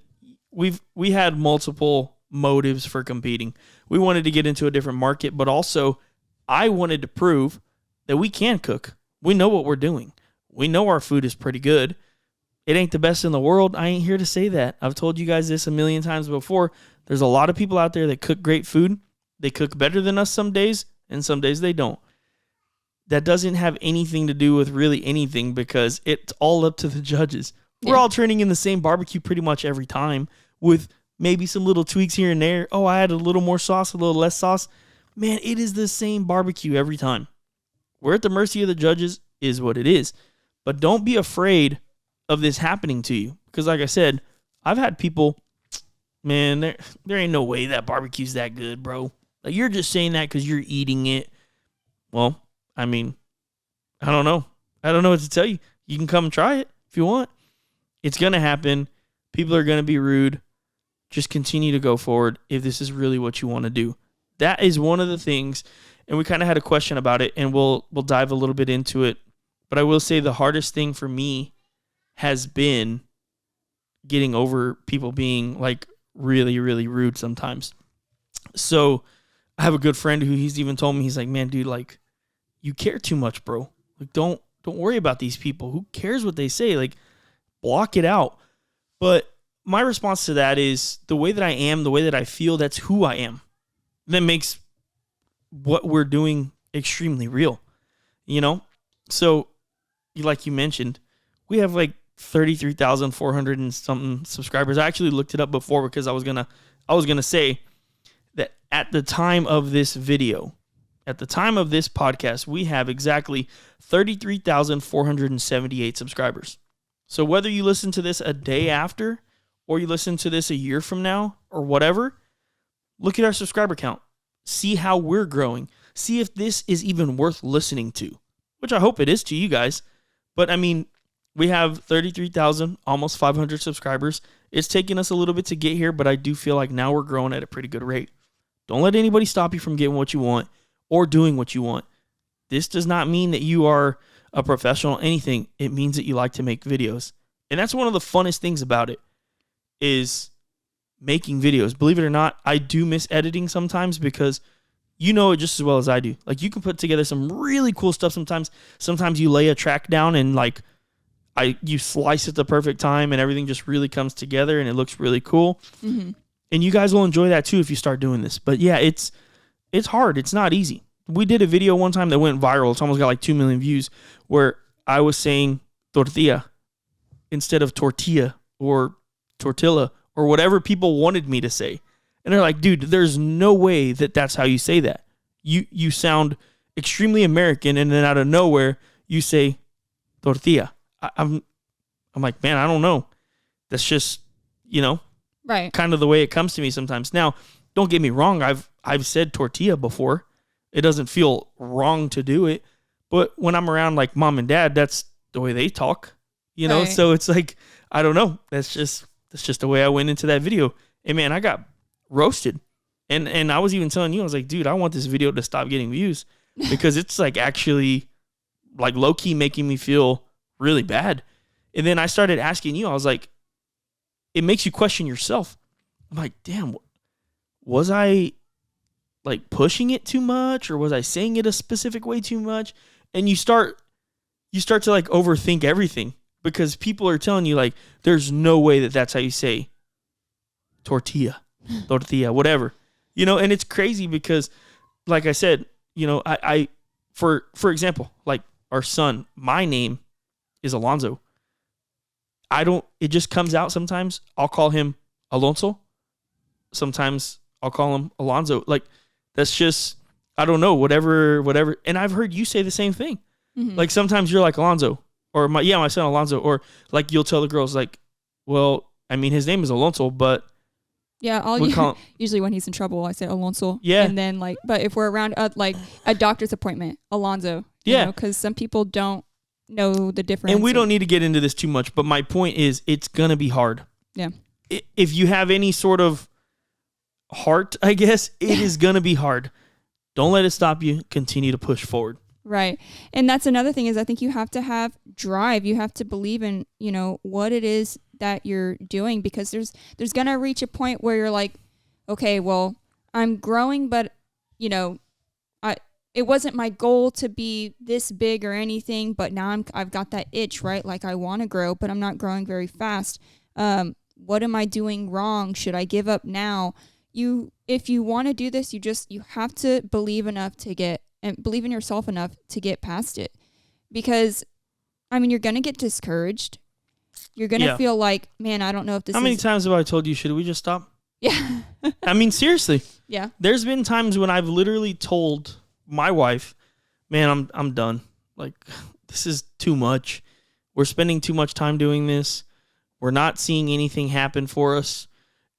we had multiple motives for competing. We wanted to get into a different market, but also I wanted to prove that we can cook. We know what we're doing. We know our food is pretty good. It ain't the best in the world. I ain't here to say that. I've told you guys this a million times before. There's a lot of people out there that cook great food. They cook better than us some days, and some days they don't. That doesn't have anything to do with really anything because it's all up to the judges. Yeah. We're all turning in the same barbecue pretty much every time with maybe some little tweaks here and there. Oh, I add a little more sauce, a little less sauce. Man, it is the same barbecue every time. We're at the mercy of the judges is what it is. But don't be afraid of this happening to you. Because like I said, I've had people man, there ain't no way that barbecue's that good, bro. Like, you're just saying that because you're eating it. Well, I mean, I don't know. I don't know what to tell you. You can come try it if you want. It's going to happen. People are going to be rude. Just continue to go forward if this is really what you want to do. That is one of the things, and we kind of had a question about it, and we'll dive a little bit into it. But I will say the hardest thing for me has been getting over people being like really, really rude sometimes. So I have a good friend who he's even told me, he's like, man, dude, like, you care too much, bro. Like, don't worry about these people. Who cares what they say? Like, block it out. But my response to that is the way that I am, the way that I feel, that's who I am. That makes what we're doing extremely real, you know? So, like you mentioned, we have like 33,400 and something subscribers. I actually looked it up before because I was gonna say that at the time of this video, at the time of this podcast, we have exactly 33,478 subscribers. So whether you listen to this a day after or you listen to this a year from now or whatever, look at our subscriber count. See how we're growing. See if this is even worth listening to, which I hope it is to you guys. But I mean, we have 33,000, almost 500 subscribers. It's taken us a little bit to get here, but I do feel like now we're growing at a pretty good rate. Don't let anybody stop you from getting what you want or doing what you want. This does not mean that you are a professional, anything. It means that you like to make videos. And that's one of the funnest things about it is making videos. Believe it or not, I do miss editing sometimes because you know it just as well as I do. Like, you can put together some really cool stuff sometimes. Sometimes you lay a track down and like you slice at the perfect time and everything just really comes together and it looks really cool. Mm-hmm. And you guys will enjoy that too if you start doing this. But yeah, it's hard. It's not easy. We did a video one time that went viral. It's almost got like 2 million views where I was saying tortilla instead of tortilla or tortilla or whatever people wanted me to say. And they're like, dude, there's no way that that's how you say that. You sound extremely American, and then out of nowhere, you say tortilla. I'm like, man, I don't know. That's just, right, kind of the way it comes to me sometimes. Now, don't get me wrong. I've said tortilla before. It doesn't feel wrong to do it. But when I'm around like mom and dad, that's the way they talk, Right. So it's like, I don't know. That's just the way I went into that video. And man, I got roasted. And I was even telling you, I was like, dude, I want this video to stop getting views because it's like actually like low key making me feel really bad. And then I started asking you, I was like, it makes you question yourself. I'm like, damn, was I like pushing it too much or was I saying it a specific way too much? And you start to like overthink everything because people are telling you like, there's no way that that's how you say tortilla, whatever, and it's crazy because like I said, I for example, like our son, my name is Alonzo. It just comes out sometimes. I'll call him Alonso. Sometimes I'll call him Alonzo. Like, that's just, I don't know, whatever. And I've heard you say the same thing. Mm-hmm. Like, sometimes you're like Alonzo, or my son Alonzo, or like you'll tell the girls like, well, I mean, his name is Alonso, but yeah, usually when he's in trouble, I say Alonso. Yeah. And then but if we're around like a doctor's appointment, Alonzo. Yeah. Because some people don't know the difference. And we don't need to get into this too much, but my point is it's going to be hard. Yeah. If you have any sort of heart, I guess, it is going to be hard. Don't let it stop you. Continue to push forward. Right. And that's another thing is I think you have to have drive. You have to believe in, what it is that you're doing because there's going to reach a point where you're like, okay, well, I'm growing, but, it wasn't my goal to be this big or anything, but now I've got that itch, right? Like I want to grow, but I'm not growing very fast. What am I doing wrong? Should I give up now? If you want to do this, you have to believe enough and believe in yourself enough to get past it. Because, I mean, you're going to get discouraged. You're going to feel like, man, I don't know if this is... How many times have I told you, should we just stop? Yeah. I mean, seriously. Yeah. There's been times when I've literally told my wife, man, I'm done. Like, this is too much. We're spending too much time doing this. We're not seeing anything happen for us.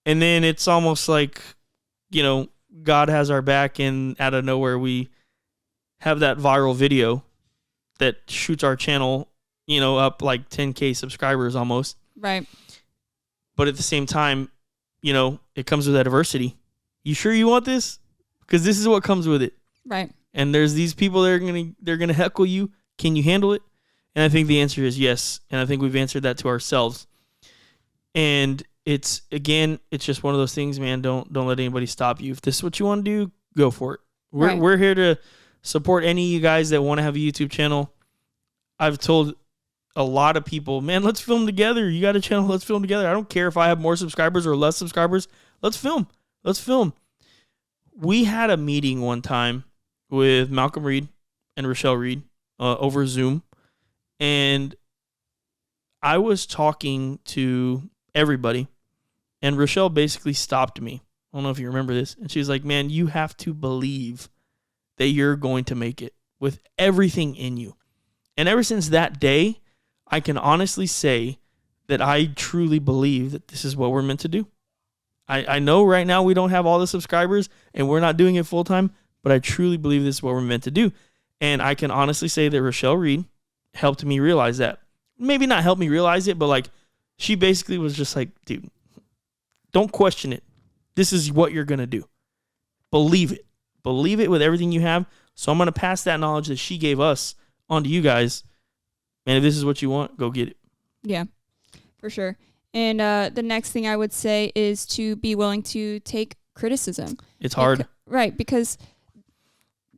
And then it's almost like, God has our back, and out of nowhere we have that viral video that shoots our channel, up like 10K subscribers almost. Right. But at the same time, it comes with adversity. You sure you want this? Because this is what comes with it. Right. And there's these people that they're gonna heckle you. Can you handle it? And I think the answer is yes. And I think we've answered that to ourselves. And it's just one of those things, man. Don't let anybody stop you. If this is what you want to do, go for it. We're here to support any of you guys that want to have a YouTube channel. I've told a lot of people, man, let's film together. You got a channel, let's film together. I don't care if I have more subscribers or less subscribers. Let's film. We had a meeting one time with Malcolm Reed and Rochelle Reed over Zoom, and I was talking to everybody, and Rochelle basically stopped me. I don't know if you remember this. And she was like, man, you have to believe that you're going to make it with everything in you. And ever since that day, I can honestly say that I truly believe that this is what we're meant to do. I know right now we don't have all the subscribers and we're not doing it full time, but I truly believe this is what we're meant to do. And I can honestly say that Rochelle Reed helped me realize that. Maybe not help me realize it, but like she basically was just like, dude, don't question it. This is what you're going to do. Believe it. Believe it with everything you have. So I'm going to pass that knowledge that she gave us on to you guys. And if this is what you want, go get it. Yeah, for sure. And the next thing I would say is to be willing to take criticism. It's hard. Right, because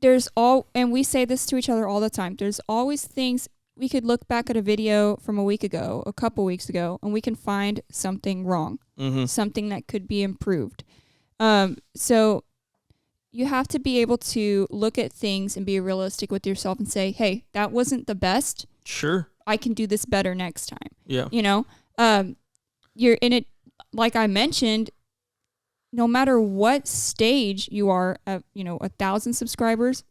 and we say this to each other all the time, there's always things. We could look back at a video from a week ago, a couple weeks ago, and we can find something wrong, something that could be improved. So you have to be able to look at things and be realistic with yourself and say, hey, that wasn't the best. Sure. I can do this better next time. Yeah. You're in it, like I mentioned, no matter what stage you are at, 1,000 subscribers,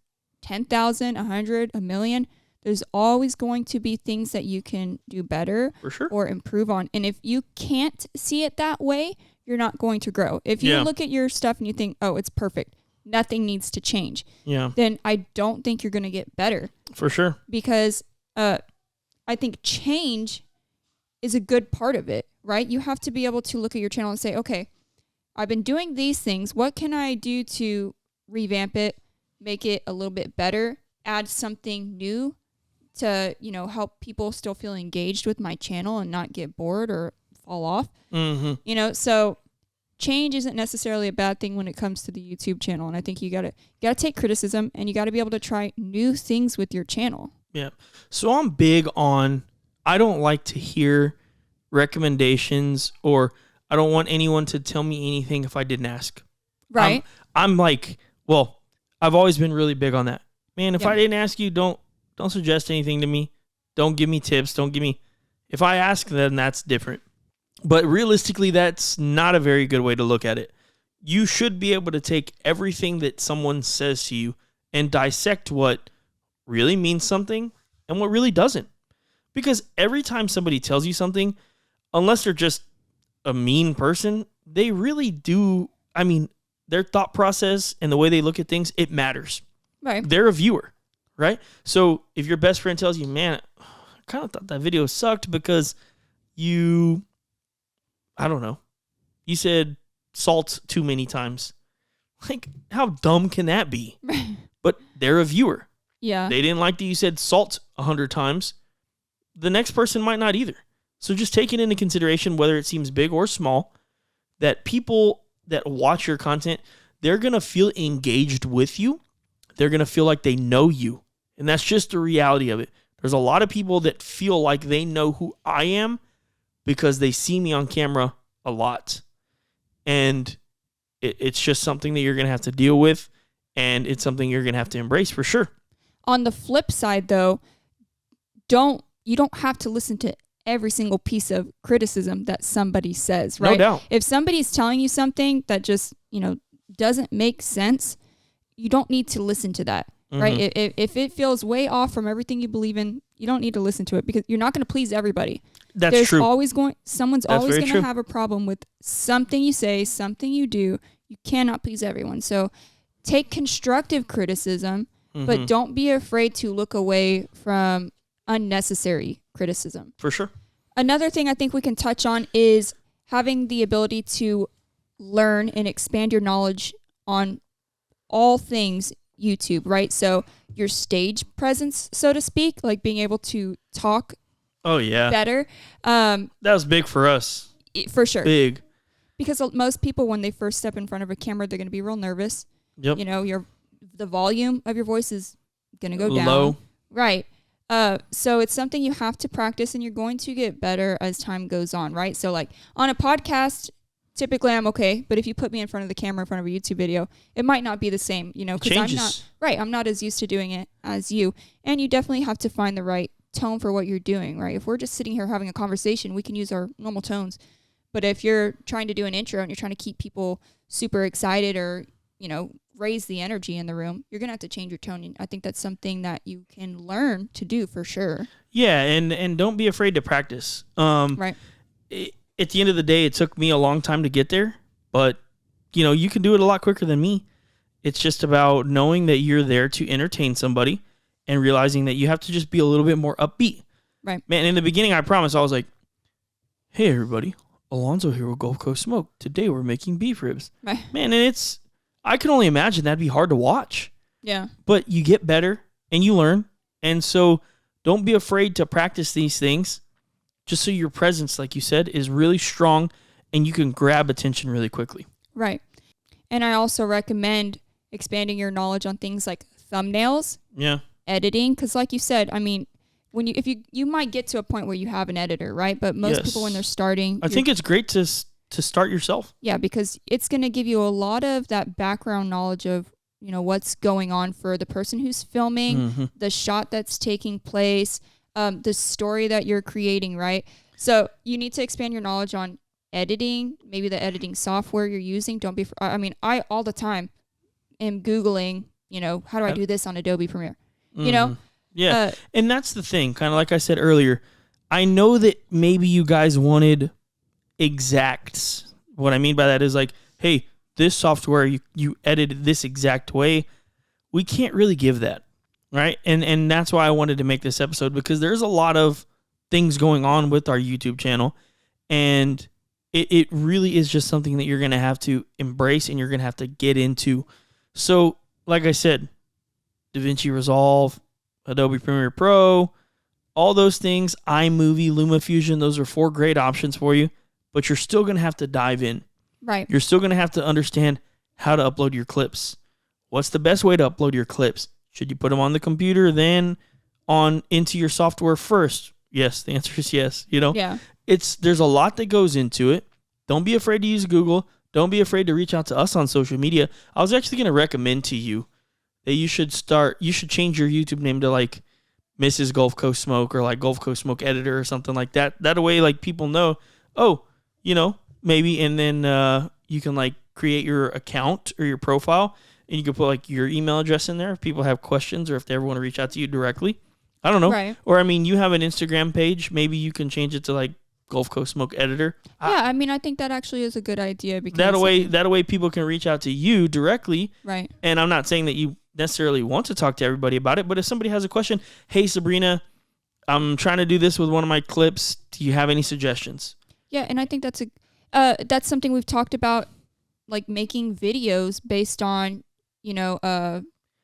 10,000, 100, 1 million, there's always going to be things that you can do better for sure, or improve on. And if you can't see it that way, you're not going to grow. If you look at your stuff and you think, oh, it's perfect, nothing needs to change, then I don't think you're going to get better. For sure. Because I think change is a good part of it, right? You have to be able to look at your channel and say, okay, I've been doing these things. What can I do to revamp it, make it a little bit better, add something new to, help people still feel engaged with my channel and not get bored or fall off. Mm-hmm. So change isn't necessarily a bad thing when it comes to the YouTube channel. And I think you gotta take criticism and you gotta be able to try new things with your channel. Yeah. So I'm big on, I don't like to hear recommendations, or I don't want anyone to tell me anything if I didn't ask. Right. I'm like, well, I've always been really big on that. Man, if I didn't ask you, don't suggest anything to me. Don't give me tips. If I ask, then that's different. But realistically, that's not a very good way to look at it. You should be able to take everything that someone says to you and dissect what really means something and what really doesn't. Because every time somebody tells you something, unless they're just a mean person, they really do. I mean, their thought process and the way they look at things, it matters. Right. They're a viewer, right? So if your best friend tells you, man, I kind of thought that video sucked because you said salt too many times. Like, how dumb can that be? But they're a viewer. Yeah. They didn't like that you said salt 100 times. The next person might not either. So just take it into consideration, whether it seems big or small, that people that watch your content, they're going to feel engaged with you. They're going to feel like they know you. And that's just the reality of it. There's a lot of people that feel like they know who I am because they see me on camera a lot. And it's just something that you're going to have to deal with. And it's something you're going to have to embrace for sure. On the flip side, though, you don't have to listen to every single piece of criticism that somebody says, right? No doubt. If somebody's telling you something that just, doesn't make sense, you don't need to listen to that, right? If it feels way off from everything you believe in, you don't need to listen to it because you're not going to please everybody. That's true. Someone's always going to have a problem with something you say, something you do. You cannot please everyone. So take constructive criticism, but don't be afraid to look away from unnecessary criticism. For sure. Another thing I think we can touch on is having the ability to learn and expand your knowledge on all things YouTube, right? So your stage presence, so to speak, like being able to talk better. That was big for us. For sure. Big. Because most people, when they first step in front of a camera, they're going to be real nervous. Yep. You know, the volume of your voice is going to go down. Low. Right. So it's something you have to practice, and you're going to get better as time goes on, right? So like on a podcast, typically I'm okay, but if you put me in front of the camera in front of a YouTube video, it might not be the same, you know, because I'm not as used to doing it as you. And you definitely have to find the right tone for what you're doing, right? If we're just sitting here having a conversation, we can use our normal tones. But if you're trying to do an intro and you're trying to keep people super excited or, you know, raise the energy in the room, you're going to have to change your tone. And I think that's something that you can learn to do for sure. Yeah, and don't be afraid to practice. Right. At the end of the day, it took me a long time to get there, but, you know, you can do it a lot quicker than me. It's just about knowing that you're there to entertain somebody and realizing that you have to just be a little bit more upbeat. Right. Man, in the beginning, I promise, I was like, hey, everybody, Alonzo here with Gulf Coast Smoke. Today we're making beef ribs. Right. Man, and I can only imagine that'd be hard to watch. Yeah. But you get better and you learn. And so don't be afraid to practice these things just so your presence, like you said, is really strong and you can grab attention really quickly. Right. And I also recommend expanding your knowledge on things like thumbnails, editing, because like you said, I mean, when you might get to a point where you have an editor, right? But most people when they're starting, I think it's great to start yourself. Yeah, because it's going to give you a lot of that background knowledge of, you know, what's going on for the person who's filming, the shot that's taking place, the story that you're creating, right? So you need to expand your knowledge on editing, maybe the editing software you're using. I all the time am Googling, you know, how do I do this on Adobe Premiere? You know? Yeah. And that's the thing, kind of like I said earlier, I know that maybe you guys wanted exacts. What I mean by that is like, hey, this software, you edited this exact way. We can't really give that, right? And that's why I wanted to make this episode, because there's a lot of things going on with our YouTube channel, and it really is just something that you're going to have to embrace and you're going to have to get into. So, like I said, DaVinci Resolve, Adobe Premiere Pro, all those things, iMovie, LumaFusion, those are 4 great options for you, but you're still going to have to dive in. Right. You're still going to have to understand how to upload your clips. What's the best way to upload your clips? Should you put them on the computer, then into your software first? Yes, the answer is yes. You know, there's a lot that goes into it. Don't be afraid to use Google. Don't be afraid to reach out to us on social media. I was actually going to recommend to you that you should change your YouTube name to like Mrs. Gulf Coast Smoke or like Gulf Coast Smoke Editor or something like that. That way, like people know, oh, you know, maybe, and then you can like create your account or your profile, and you can put like your email address in there if people have questions or if they ever want to reach out to you directly. I don't know. Right. Or I mean, you have an Instagram page. Maybe you can change it to like Gulf Coast Smoke Editor. Yeah, I mean, I think that actually is a good idea, because that way people can reach out to you directly. Right. And I'm not saying that you necessarily want to talk to everybody about it, but if somebody has a question, hey Sabrina, I'm trying to do this with one of my clips. Do you have any suggestions? Yeah, and I think that's something we've talked about, like making videos based on, you know,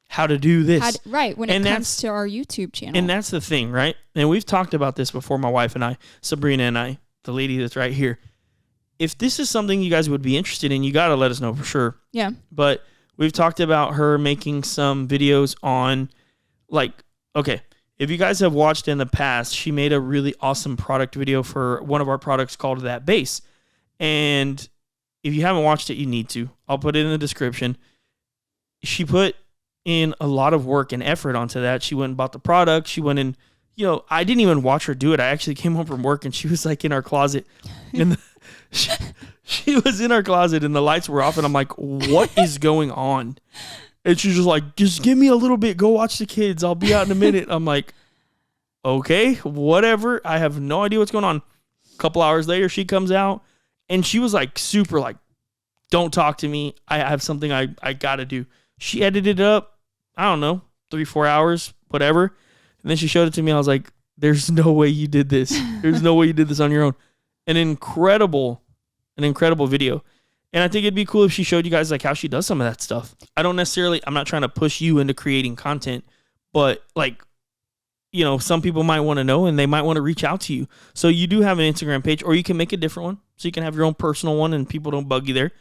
how to do this. When it comes to our YouTube channel. And that's the thing, right? And we've talked about this before, my wife and I, Sabrina and I, the lady that's right here. If this is something you guys would be interested in, you got to let us know for sure. Yeah. But we've talked about her making some videos on, like, okay, if you guys have watched in the past, she made a really awesome product video for one of our products called That Bass. And if you haven't watched it, you need to. I'll put it in the description. She put in a lot of work and effort onto that. She went and bought the product. She went in, you know, I didn't even watch her do it. I actually came home from work and she was like in our closet. And she was in our closet and the lights were off. And I'm like, what is going on? And she's just like, just give me a little bit. Go watch the kids. I'll be out in a minute. I'm like, okay, whatever. I have no idea what's going on. couple hours later, she comes out and she was like super like, don't talk to me. I have something I got to do. She edited it up. I don't know, 3-4 hours, whatever. And then she showed it to me. I was like, there's no way you did this. There's no way you did this on your own. An incredible video. And I think it'd be cool if she showed you guys like how she does some of that stuff. I'm not trying to push you into creating content, but like, you know, some people might want to know and they might want to reach out to you. So you do have an Instagram page, or you can make a different one. So you can have your own personal one and people don't bug you there.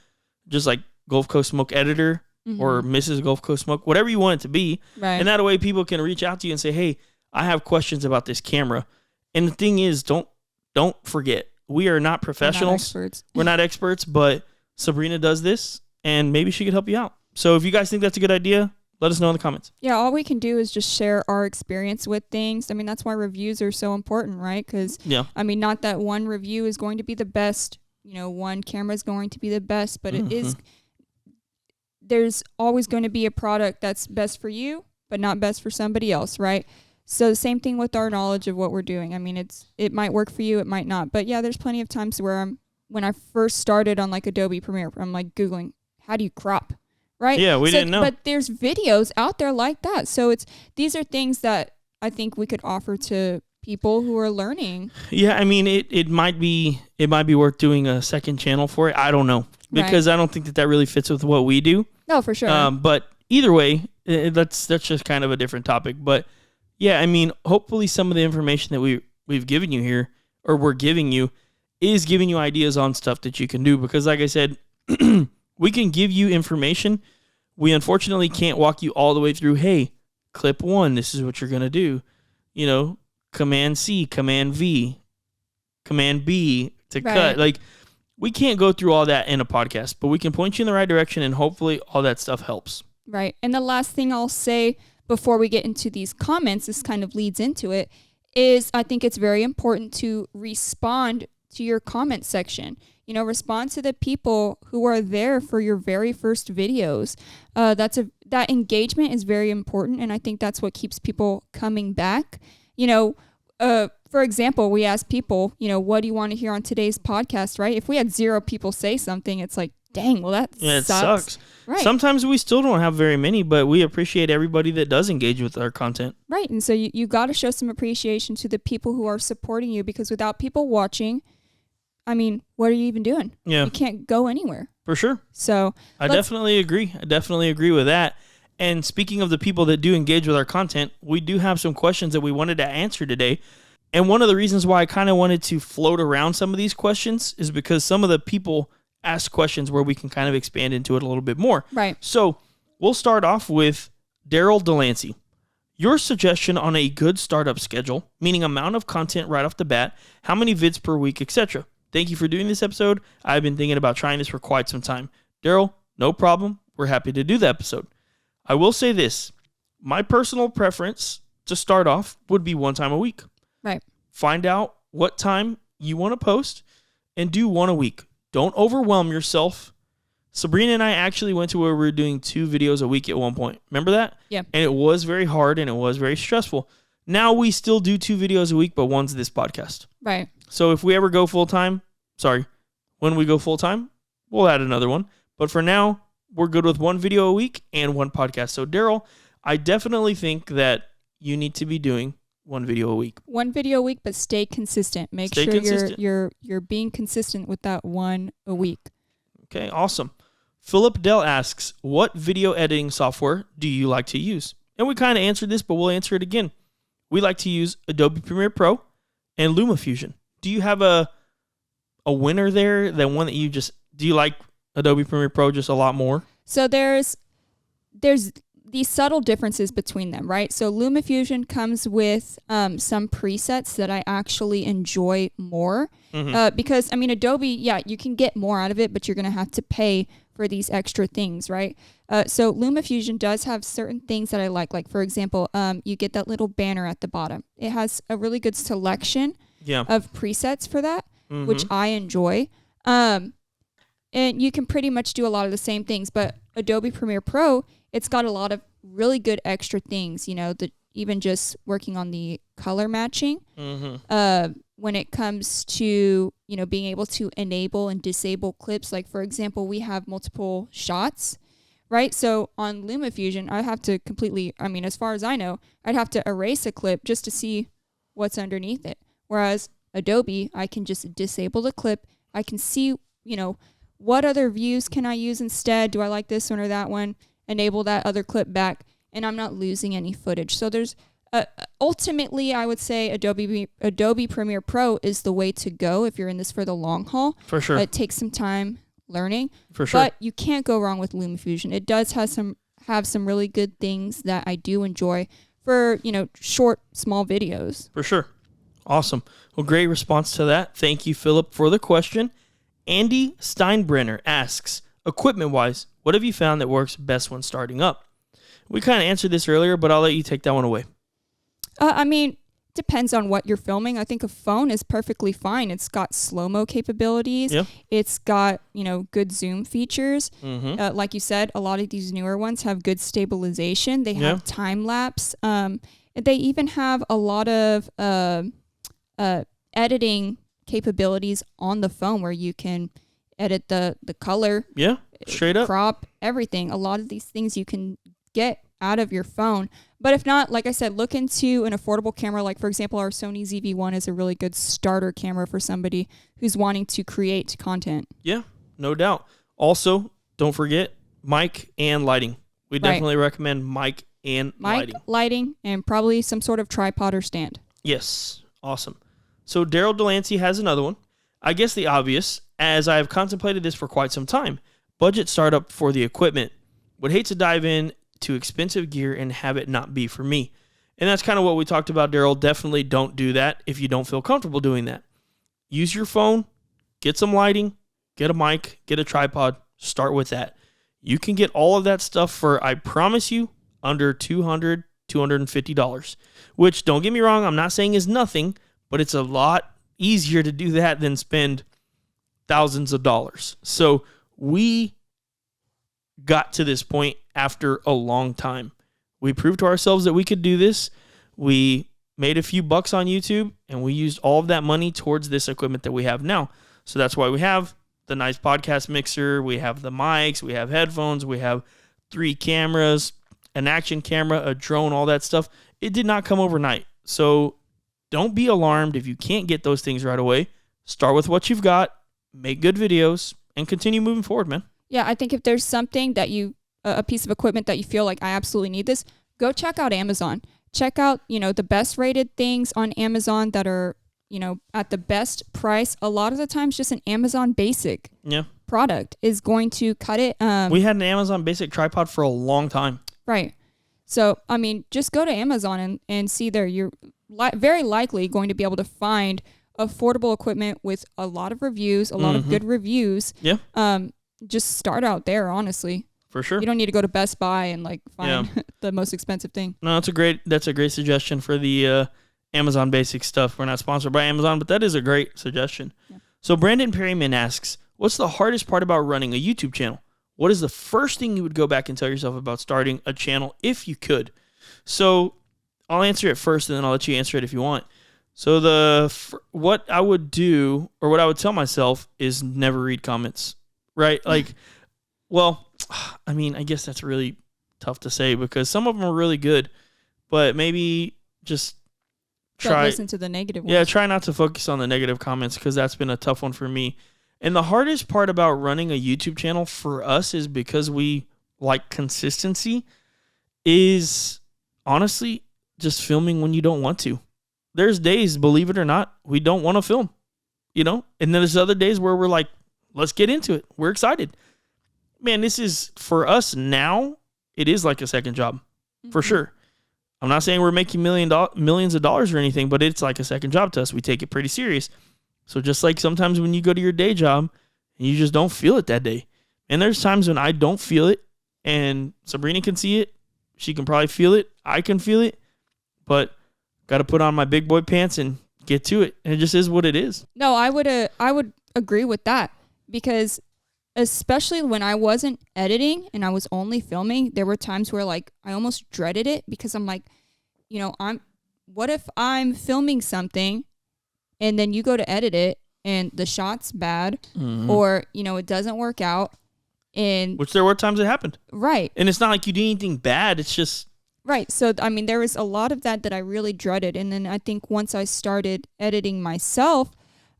Just like Gulf Coast Smoke Editor or Mrs. Gulf Coast Smoke, whatever you want it to be. Right. And that way people can reach out to you and say, hey, I have questions about this camera. And the thing is, don't forget, we are not professionals. We're not experts, but Sabrina does this and maybe she could help you out. So if you guys think that's a good idea, let us know in the comments. Yeah, all we can do is just share our experience with things. I mean, that's why reviews are so important, right? Because, I mean, not that one review is going to be the best, you know, one camera is going to be the best, but it is, there's always going to be a product that's best for you, but not best for somebody else, right? So the same thing with our knowledge of what we're doing. I mean, it might work for you, it might not. But yeah, there's plenty of times where when I first started on like Adobe Premiere, I'm like Googling, how do you crop? Right? Yeah, we didn't know. But there's videos out there like that. So these are things that I think we could offer to people who are learning. Yeah, I mean, it might be worth doing a second channel for it. I don't know, because I don't think that really fits with what we do. No, for sure. But either way, that's just kind of a different topic. But yeah, I mean, hopefully some of the information that we've given you here, or we're giving you, is giving you ideas on stuff that you can do. Because like I said, we can give you information. We unfortunately can't walk you all the way through, hey, clip 1, this is what you're going to do. You know, Command C, Command V, Command B to cut. Like, we can't go through all that in a podcast, but we can point you in the right direction, and hopefully all that stuff helps. Right. And the last thing I'll say before we get into these comments, this kind of leads into it, is I think it's very important to respond to your comment section. You know, respond to the people who are there for your very first videos. That engagement is very important, and I think that's what keeps people coming back. You know, for example, we asked people, you know, what do you want to hear on today's podcast, right? If we had 0 people say something, it's like, dang, well, it sucks. Right. Sometimes we still don't have very many, but we appreciate everybody that does engage with our content. Right, and so you got to show some appreciation to the people who are supporting you, because without people watching, I mean, what are you even doing? Yeah. You can't go anywhere. For sure. So I definitely agree with that. And speaking of the people that do engage with our content, we do have some questions that we wanted to answer today. And one of the reasons why I kind of wanted to float around some of these questions is because some of the people ask questions where we can kind of expand into it a little bit more. Right. So we'll start off with Daryl Delancey. Your suggestion on a good startup schedule, meaning amount of content right off the bat, how many vids per week, etc. Thank you for doing this episode. I've been thinking about trying this for quite some time. Daryl, no problem. We're happy to do the episode. I will say this. My personal preference to start off would be 1 time a week. Right. Find out what time you want to post and do 1 a week. Don't overwhelm yourself. Sabrina and I actually went to where we were doing 2 videos a week at one point. Remember that? Yeah. And it was very hard and it was very stressful. Now we still do 2 videos a week, but one's this podcast. Right. So if we ever go full time, when we go full time, we'll add another one. But for now, we're good with 1 video a week and 1 podcast. So Daryl, I definitely think that you need to be doing 1 video a week. 1 video a week, but stay consistent. Stay consistent. You're being consistent with that 1 a week. Okay, awesome. Philip Dell asks, what video editing software do you like to use? And we kind of answered this, but we'll answer it again. We like to use Adobe Premiere Pro and LumaFusion. Do you have a winner there? That one that do you like Adobe Premiere Pro just a lot more? So there's these subtle differences between them, right? So LumaFusion comes with some presets that I actually enjoy more because, I mean, Adobe, yeah, you can get more out of it, but you're going to have to pay for these extra things, right? So LumaFusion does have certain things that I like. Like, for example, you get that little banner at the bottom. It has a really good selection of presets for that, which I enjoy. And you can pretty much do a lot of the same things, but Adobe Premiere Pro, it's got a lot of really good extra things, you know, even just working on the color matching, when it comes to, you know, being able to enable and disable clips, like for example, we have multiple shots, right? So on LumaFusion, I have to completely, I mean, as far as I know, I'd have to erase a clip just to see what's underneath it. Whereas Adobe, I can just disable the clip. I can see, you know, what other views can I use instead? Do I like this one or that one? Enable that other clip back, and I'm not losing any footage. So there's ultimately, I would say Adobe Premiere Pro is the way to go if you're in this for the long haul. For sure. It takes some time learning. For sure. But you can't go wrong with LumaFusion. It does have some really good things that I do enjoy for, you know, short, small videos. For sure. Awesome. Well, great response to that. Thank you, Philip, for the question. Andy Steinbrenner asks, equipment-wise, what have you found that works best when starting up? We kind of answered this earlier, but I'll let you take that one away. I mean, depends on what you're filming. I think a phone is perfectly fine. It's got slow-mo capabilities. Yeah. It's got, you know, good zoom features. Mm-hmm. Like you said, a lot of these newer ones have good stabilization. They have time-lapse. They even have a lot of editing capabilities on the phone where you can edit the color. Yeah, straight up. Crop, everything. A lot of these things you can get out of your phone. But if not, like I said, look into an affordable camera. Like, for example, our Sony ZV-1 is a really good starter camera for somebody who's wanting to create content. Yeah, no doubt. Also, don't forget mic and lighting. We definitely recommend mic and lighting, and probably some sort of tripod or stand. Yes, awesome. So Daryl Delancey has another one. I guess the obvious, as I have contemplated this for quite some time. Budget startup for the equipment. Would hate to dive in to expensive gear and have it not be for me. And that's kind of what we talked about, Daryl. Definitely don't do that if you don't feel comfortable doing that. Use your phone, get some lighting, get a mic, get a tripod, start with that. You can get all of that stuff for, I promise you, under $200, $250, which, don't get me wrong, I'm not saying is nothing, but it's a lot easier to do that than spend thousands of dollars. So we got to this point after a long time. We proved to ourselves that we could do this. We made a few bucks on YouTube, and we used all of that money towards this equipment that we have now. So that's why we have the nice podcast mixer, we have the mics, we have headphones, we have 3 cameras, an action camera, a drone, all that stuff. It did not come overnight. So don't be alarmed if you can't get those things right away. Start with what you've got, make good videos, and continue moving forward, man. Yeah, I think if there's something that a piece of equipment that you feel like I absolutely need this, go check out Amazon. Check out, you know, the best rated things on Amazon that are, you know, at the best price. A lot of the times just an Amazon Basic product is going to cut it. We had an Amazon Basic tripod for a long time. Right. So, I mean, just go to Amazon and see there. You're very likely going to be able to find affordable equipment with a lot of reviews, a lot of good reviews. Yeah. Just start out there, honestly. For sure. You don't need to go to Best Buy and like find the most expensive thing. No, that's a great suggestion for the Amazon Basic stuff. We're not sponsored by Amazon, but that is a great suggestion. Yeah. So Brandon Perryman asks, what's the hardest part about running a YouTube channel? What is the first thing you would go back and tell yourself about starting a channel if you could? So I'll answer it first, and then I'll let you answer it if you want. So what I would do, or what I would tell myself, is never read comments, right? Like, well, I mean, I guess that's really tough to say because some of them are really good, but maybe just don't listen to the negative ones. Yeah, try not to focus on the negative comments because that's been a tough one for me. And the hardest part about running a YouTube channel for us is because we like consistency is honestly just filming when you don't want to. There's days, believe it or not, we don't want to film, you know? And then there's other days where we're like, let's get into it. We're excited. Man, this is, for us now, it is like a second job, for sure. I'm not saying we're making millions of dollars or anything, but it's like a second job to us. We take it pretty serious. So just like sometimes when you go to your day job and you just don't feel it that day. And there's times when I don't feel it, and Sabrina can see it. She can probably feel it. I can feel it. But got to put on my big boy pants and get to it. And it just is what it is. No, I would agree with that, because especially when I wasn't editing and I was only filming, there were times where like I almost dreaded it because I'm like, you know, what if I'm filming something and then you go to edit it and the shot's bad, or, you know, it doesn't work out. And which there were times it happened. Right. And it's not like you did anything bad. It's just. Right. So, I mean, there was a lot of that I really dreaded. And then I think once I started editing myself,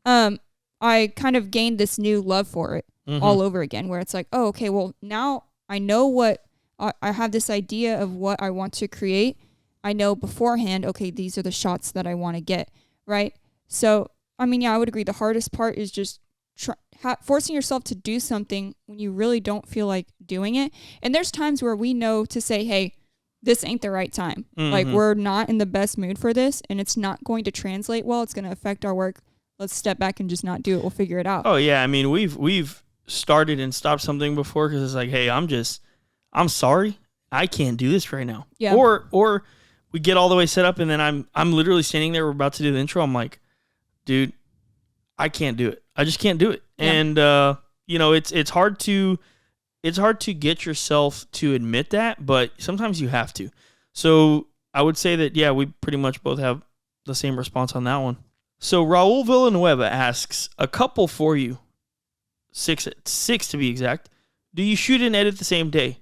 I kind of gained this new love for it all over again, where it's like, oh, okay, well, now I know what I have this idea of what I want to create. I know beforehand, okay, these are the shots that I want to get. Right. So, I mean, yeah, I would agree. The hardest part is just forcing yourself to do something when you really don't feel like doing it. And there's times where we know to say, hey, this ain't the right time. Like, we're not in the best mood for this, and it's not going to translate well. It's going to affect our work. Let's step back and just not do it. We'll figure it out. Oh yeah, I mean, we've started and stopped something before because it's like, hey, I'm sorry, I can't do this right now. Yeah. Or we get all the way set up, and then I'm literally standing there. We're about to do the intro. I'm like, dude, I can't do it. I just can't do it. Yeah. And you know, it's hard to get yourself to admit that, but sometimes you have to. So I would say that, yeah, we pretty much both have the same response on that one. So Raul Villanueva asks, a couple for you, six to be exact. Do you shoot and edit the same day?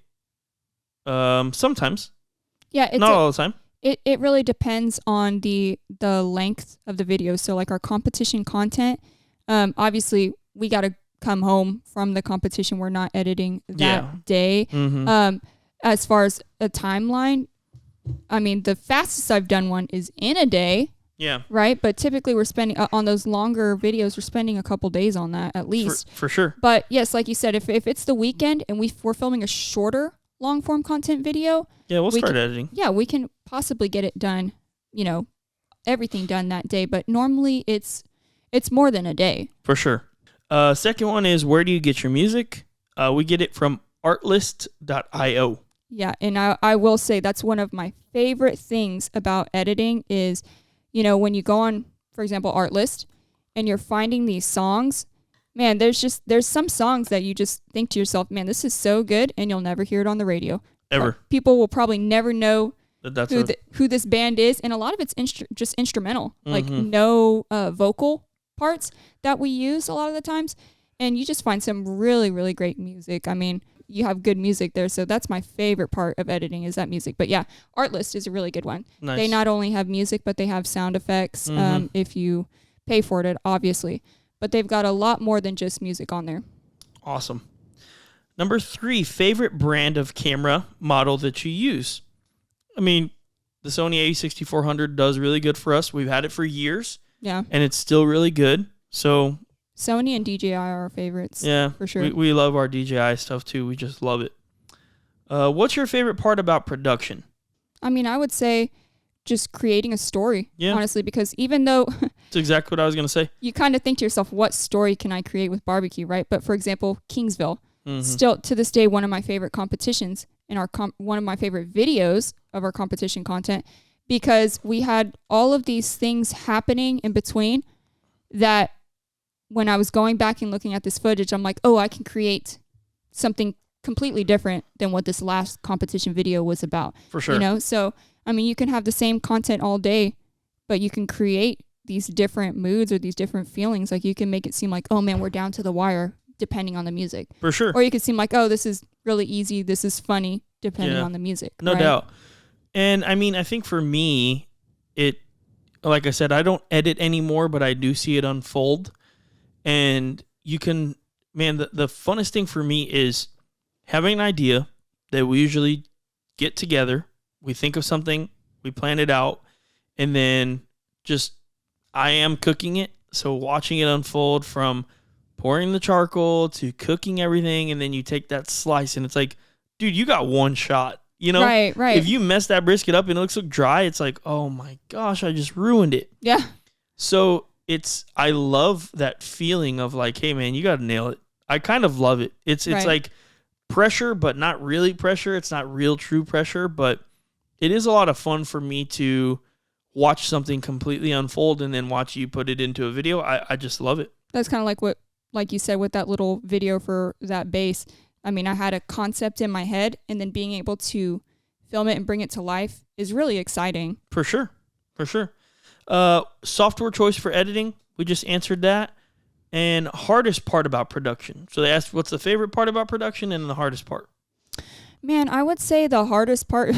Sometimes. Yeah, not all the time. It really depends on the length of the video. So like our competition content, obviously we got to come home from the competition. We're not editing that day. As far as a timeline, I mean, the fastest I've done one is in a day. Yeah. Right. But typically we're spending on those longer videos, we're spending a couple days on that at least. For sure. But yes, like you said, if it's the weekend and we're filming a shorter long form content video. Yeah, we'll start editing. Yeah, we can possibly get it done, you know, everything done that day. But normally it's more than a day. For sure. Second one is, where do you get your music? We get it from artlist.io. Yeah, and I will say that's one of my favorite things about editing is, you know, when you go on, for example, Artlist, and you're finding these songs, man, there's some songs that you just think to yourself, man, this is so good, and you'll never hear it on the radio. Ever. People will probably never know that's who this band is, and a lot of it's just instrumental, like no vocal parts that we use a lot of the times, and you just find some really, really great music. I mean, you have good music there, so that's my favorite part of editing is that music. But yeah, Artlist is a really good one. Nice. They not only have music, but they have sound effects if you pay for it, obviously. But they've got a lot more than just music on there. Awesome. Number 3, favorite brand of camera model that you use. I mean, the Sony a6400 does really good for us. We've had it for years. Yeah. And it's still really good. So Sony and DJI are our favorites. Yeah. For sure. We love our DJI stuff too. We just love it. What's your favorite part about production? I mean, I would say just creating a story, honestly, because even though that's exactly what I was going to say. You kind of think to yourself, what story can I create with barbecue, right? But for example, Kingsville, still to this day, one of my favorite competitions and one of my favorite videos of our competition content, because we had all of these things happening in between that when I was going back and looking at this footage, I'm like, oh, I can create something completely different than what this last competition video was about. For sure. You know, so, I mean, you can have the same content all day, but you can create these different moods or these different feelings. Like you can make it seem like, oh man, we're down to the wire, depending on the music. For sure. Or you could seem like, oh, this is really easy. This is funny, depending on the music. No doubt. And I mean, I think for me, like I said, I don't edit anymore, but I do see it unfold. And you can, man, the funnest thing for me is having an idea that we usually get together. We think of something, we plan it out, and then just I am cooking it. So watching it unfold from pouring the charcoal to cooking everything, and then you take that slice, and it's like, dude, you got one shot. You know, right. If you mess that brisket up and it looks so dry, it's like, oh my gosh, I just ruined it. Yeah. So I love that feeling of like, hey man, you got to nail it. I kind of love it. It's like pressure, but not really pressure. It's not real true pressure, but it is a lot of fun for me to watch something completely unfold and then watch you put it into a video. I just love it. That's kind of like you said with that little video for that bass. I mean, I had a concept in my head, and then being able to film it and bring it to life is really exciting. For sure. Software choice for editing. We just answered that. And hardest part about production. So they asked, what's the favorite part about production and the hardest part? Man, I would say the hardest part,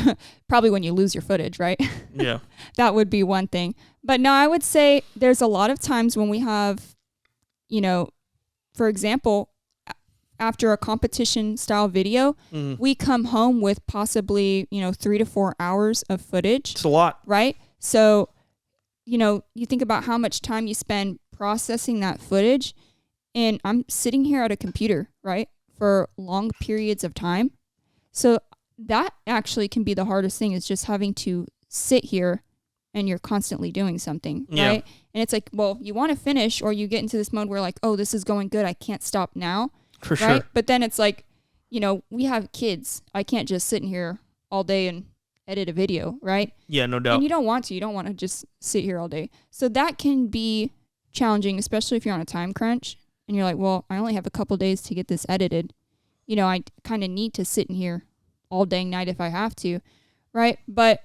probably when you lose your footage, right? Yeah. That would be one thing. But no, I would say there's a lot of times when we have, for example, after a competition style video, we come home with possibly, 3 to 4 hours of footage. It's a lot. Right? So, you think about how much time you spend processing that footage, and I'm sitting here at a computer, right, for long periods of time. So that actually can be the hardest thing, is just having to sit here and you're constantly doing something, right? And it's like, well, you want to finish, or you get into this mode where like, oh, this is going good, I can't stop now. For right? Sure. But then it's like, we have kids. I can't just sit in here all day and edit a video, right? Yeah, no doubt. And you don't want to. You don't want to just sit here all day. So that can be challenging, especially if you're on a time crunch and you're like, well, I only have a couple days to get this edited. I kind of need to sit in here all day and night if I have to, right? But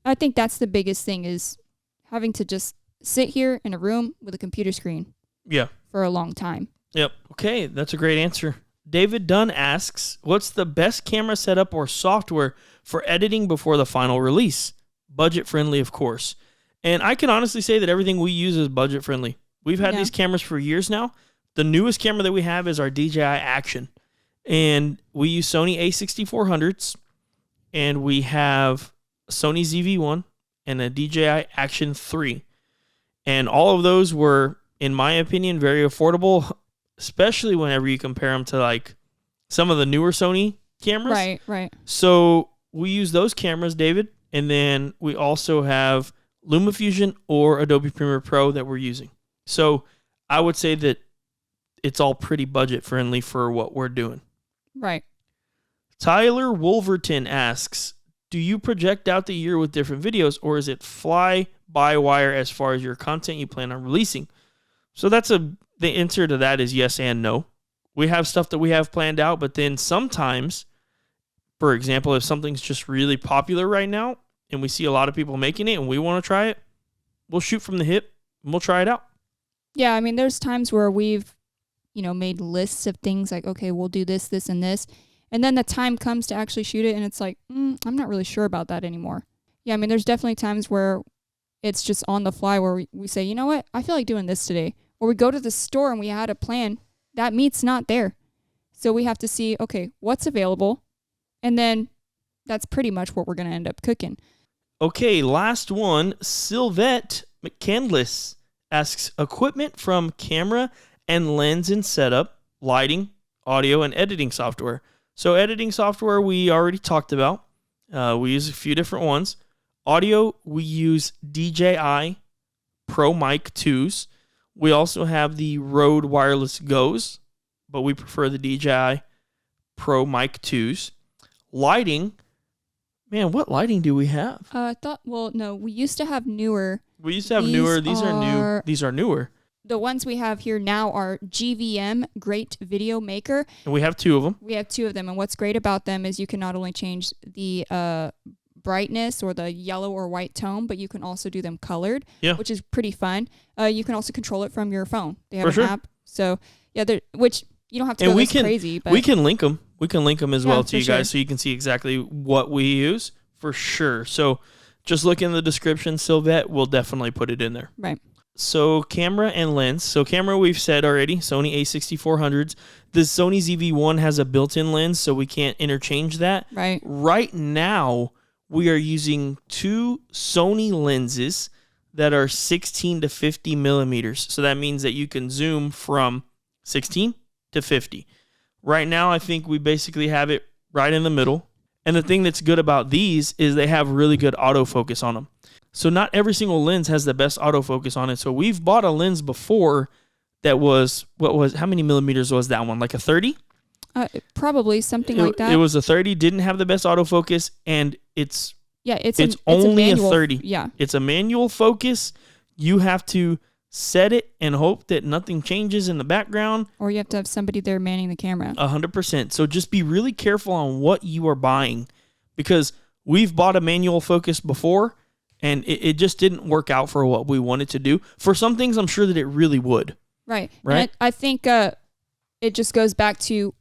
I think that's the biggest thing, is having to just sit here in a room with a computer screen. Yeah. For a long time. Yep. Okay, that's a great answer. David Dunn asks, what's the best camera setup or software for editing before the final release? Budget friendly, of course. And I can honestly say that everything we use is budget friendly. We've had these cameras for years now. The newest camera that we have is our DJI Action. And we use Sony A6400s. And we have Sony ZV-1 and a DJI Action 3. And all of those were, in my opinion, very affordable, especially whenever you compare them to like some of the newer Sony cameras. Right. So we use those cameras, David. And then we also have LumaFusion or Adobe Premiere Pro that we're using. So I would say that it's all pretty budget friendly for what we're doing. Right. Tyler Wolverton asks, do you project out the year with different videos, or is it fly by wire as far as your content you plan on releasing? So the answer to that is yes and no. We have stuff that we have planned out, but then sometimes, for example, if something's just really popular right now and we see a lot of people making it and we want to try it, we'll shoot from the hip and we'll try it out. Yeah, I mean, there's times where we've, made lists of things like, okay, we'll do this, this, and this. And then the time comes to actually shoot it and it's like, I'm not really sure about that anymore. Yeah, I mean, there's definitely times where it's just on the fly where we say, you know what, I feel like doing this today. Or we go to the store and we had a plan. That meat's not there. So we have to see, okay, what's available? And then that's pretty much what we're going to end up cooking. Okay, last one. Sylvette McCandless asks, equipment from camera and lens and setup, lighting, audio, and editing software. So editing software we already talked about. We use a few different ones. Audio, we use DJI Pro Mic 2s. We also have the Rode Wireless Go's, but we prefer the DJI Pro Mic 2s. Lighting, man, what lighting do we have? We used to have newer. We used to have newer. These are new. These are newer. The ones we have here now are GVM, Great Video Maker. And we have two of them. We have two of them. And what's great about them is you can not only change the brightness or the yellow or white tone, but you can also do them colored, which is pretty fun. You can also control it from your phone. They have an app. So, yeah, which you don't have to go this crazy. But we can link them. We can link them as well to you guys so you can see exactly what we use for sure. So just look in the description. Sylvette will definitely put it in there. Right. So camera and lens. So camera we've said already, Sony A6400s. The Sony ZV-1 has a built-in lens, so we can't interchange that. Right. Right now, we are using two Sony lenses that are 16 to 50 millimeters. So that means that you can zoom from 16 to 50. Right now, I think we basically have it right in the middle. And the thing that's good about these is they have really good autofocus on them. So not every single lens has the best autofocus on it. So we've bought a lens before that was, how many millimeters was that one? Like a 30? Probably something like that. It was a 30, didn't have the best autofocus, and it's only a 30. Yeah. It's a manual focus. You have to set it and hope that nothing changes in the background. Or you have to have somebody there manning the camera. 100%. So just be really careful on what you are buying, because we've bought a manual focus before, And it just didn't work out for what we wanted to do. For some things, I'm sure that it really would. Right. Right. And I think it just goes back to,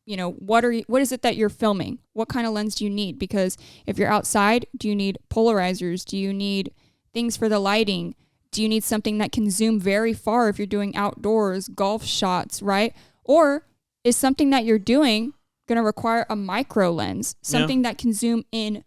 what is it that you're filming? What kind of lens do you need? Because if you're outside, do you need polarizers? Do you need things for the lighting? Do you need something that can zoom very far if you're doing outdoors, golf shots, right? Or is something that you're doing going to require a micro lens, something that can zoom in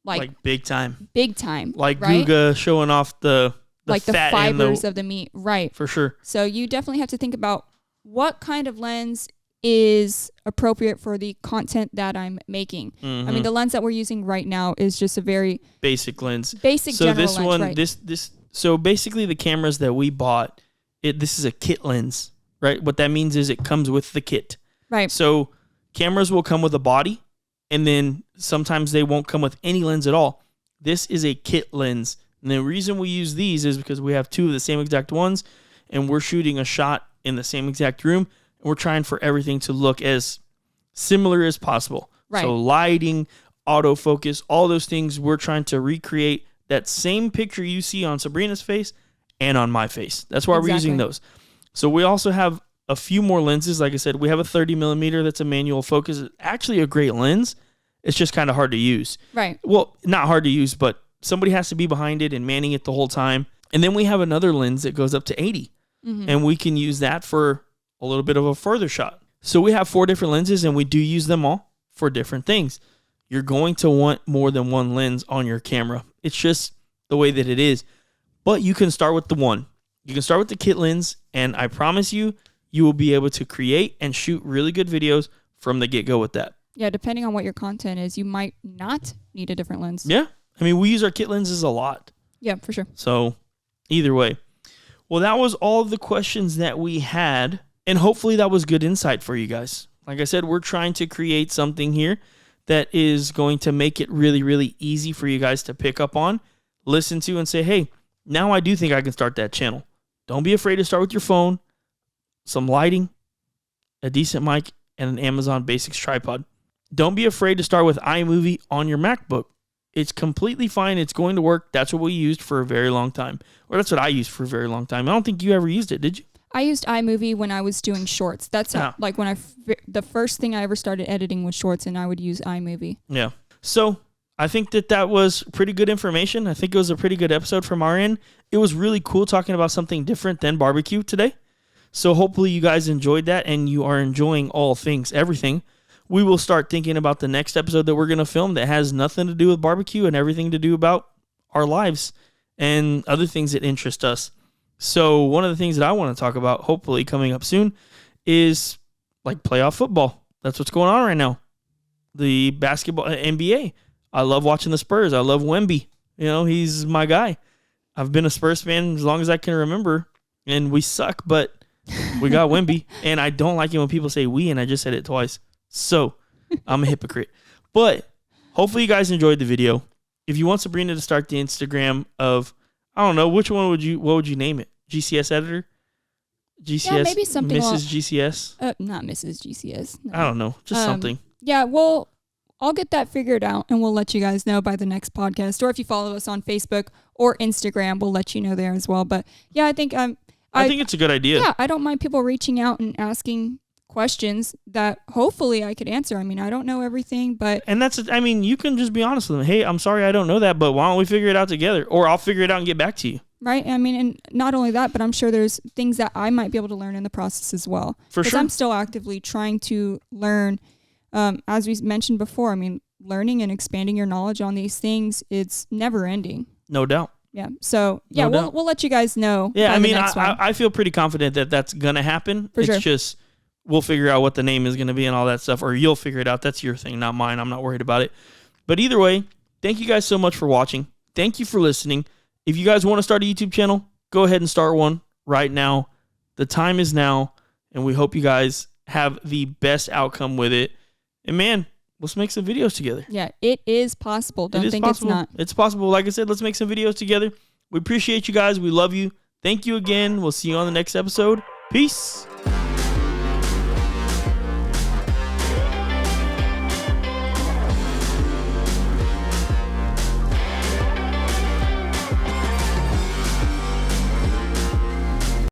like big time, like right? Guga showing off the like the fat fibers of the meat, right? For sure. So you definitely have to think about what kind of lens is appropriate for the content that I'm making. Mm-hmm. I mean, the lens that we're using right now is just a very basic lens. So this lens, one, right. So basically the cameras that we bought, this is a kit lens, right? What that means is it comes with the kit. Right. So cameras will come with a body, and then sometimes they won't come with any lens at all. This is a kit lens. And the reason we use these is because we have two of the same exact ones, and we're shooting a shot in the same exact room, and we're trying for everything to look as similar as possible. Right. So lighting, autofocus, all those things, we're trying to recreate that same picture you see on Sabrina's face and on my face. That's why we're using those. So we also have a few more lenses. Like I said, we have a 30 millimeter that's a manual focus. It's actually a great lens. It's just kind of hard to use. Right. Well, not hard to use, but somebody has to be behind it and manning it the whole time. And then we have another lens that goes up to 80. Mm-hmm. And we can use that for a little bit of a further shot. So we have 4 different lenses, and we do use them all for different things. You're going to want more than one lens on your camera. It's just the way that it is. But you can start with the one. You can start with the kit lens, and I promise you, you will be able to create and shoot really good videos from the get-go with that. Yeah, depending on what your content is, you might not need a different lens. Yeah. I mean, we use our kit lenses a lot. Yeah, for sure. So either way. Well, that was all of the questions that we had, and hopefully that was good insight for you guys. Like I said, we're trying to create something here that is going to make it really, really easy for you guys to pick up on, listen to, and say, hey, now I do think I can start that channel. Don't be afraid to start with your phone, some lighting, a decent mic, and an Amazon Basics tripod. Don't be afraid to start with iMovie on your MacBook. It's completely fine. It's going to work. That's what we used for a very long time. Or that's what I used for a very long time. I don't think you ever used it, did you? I used iMovie when I was doing shorts. That's like when the first thing I ever started editing was shorts, and I would use iMovie. Yeah. So I think that was pretty good information. I think it was a pretty good episode from our end. It was really cool talking about something different than barbecue today. So hopefully you guys enjoyed that, and you are enjoying all things, everything. We will start thinking about the next episode that we're going to film that has nothing to do with barbecue and everything to do about our lives and other things that interest us. So one of the things that I want to talk about, hopefully coming up soon, is like playoff football. That's what's going on right now. The basketball, NBA. I love watching the Spurs. I love Wemby. He's my guy. I've been a Spurs fan as long as I can remember, and we suck, but we got Wemby. And I don't like it when people say we, and I just said it twice. So I'm a hypocrite. But hopefully you guys enjoyed the video. If you want Sabrina to start the Instagram of, I don't know, what would you name it? GCS editor? GCS? Yeah, maybe something Mrs. GCS? Not Mrs. GCS. No. I don't know. Just something. Yeah, well, I'll get that figured out, and we'll let you guys know by the next podcast. Or if you follow us on Facebook or Instagram, we'll let you know there as well. But yeah, I think I think it's a good idea. Yeah, I don't mind people reaching out and asking questions that hopefully I could answer. I mean, I don't know everything, but... And you can just be honest with them. Hey, I'm sorry I don't know that, but why don't we figure it out together? Or I'll figure it out and get back to you. Right? I mean, and not only that, but I'm sure there's things that I might be able to learn in the process as well. For sure. Because I'm still actively trying to learn. As we mentioned before, I mean, learning and expanding your knowledge on these things, it's never ending. No doubt. Yeah. So, yeah, we'll let you guys know. Yeah, I feel pretty confident that that's going to happen. For sure. It's just... we'll figure out what the name is going to be and all that stuff, or you'll figure it out. That's your thing, not mine. I'm not worried about it. But either way, thank you guys so much for watching. Thank you for listening. If you guys want to start a YouTube channel, go ahead and start one right now. The time is now, and we hope you guys have the best outcome with it. And man, let's make some videos together. Yeah, it is possible. Don't think it's not. It's possible. Like I said, let's make some videos together. We appreciate you guys. We love you. Thank you again. We'll see you on the next episode. Peace.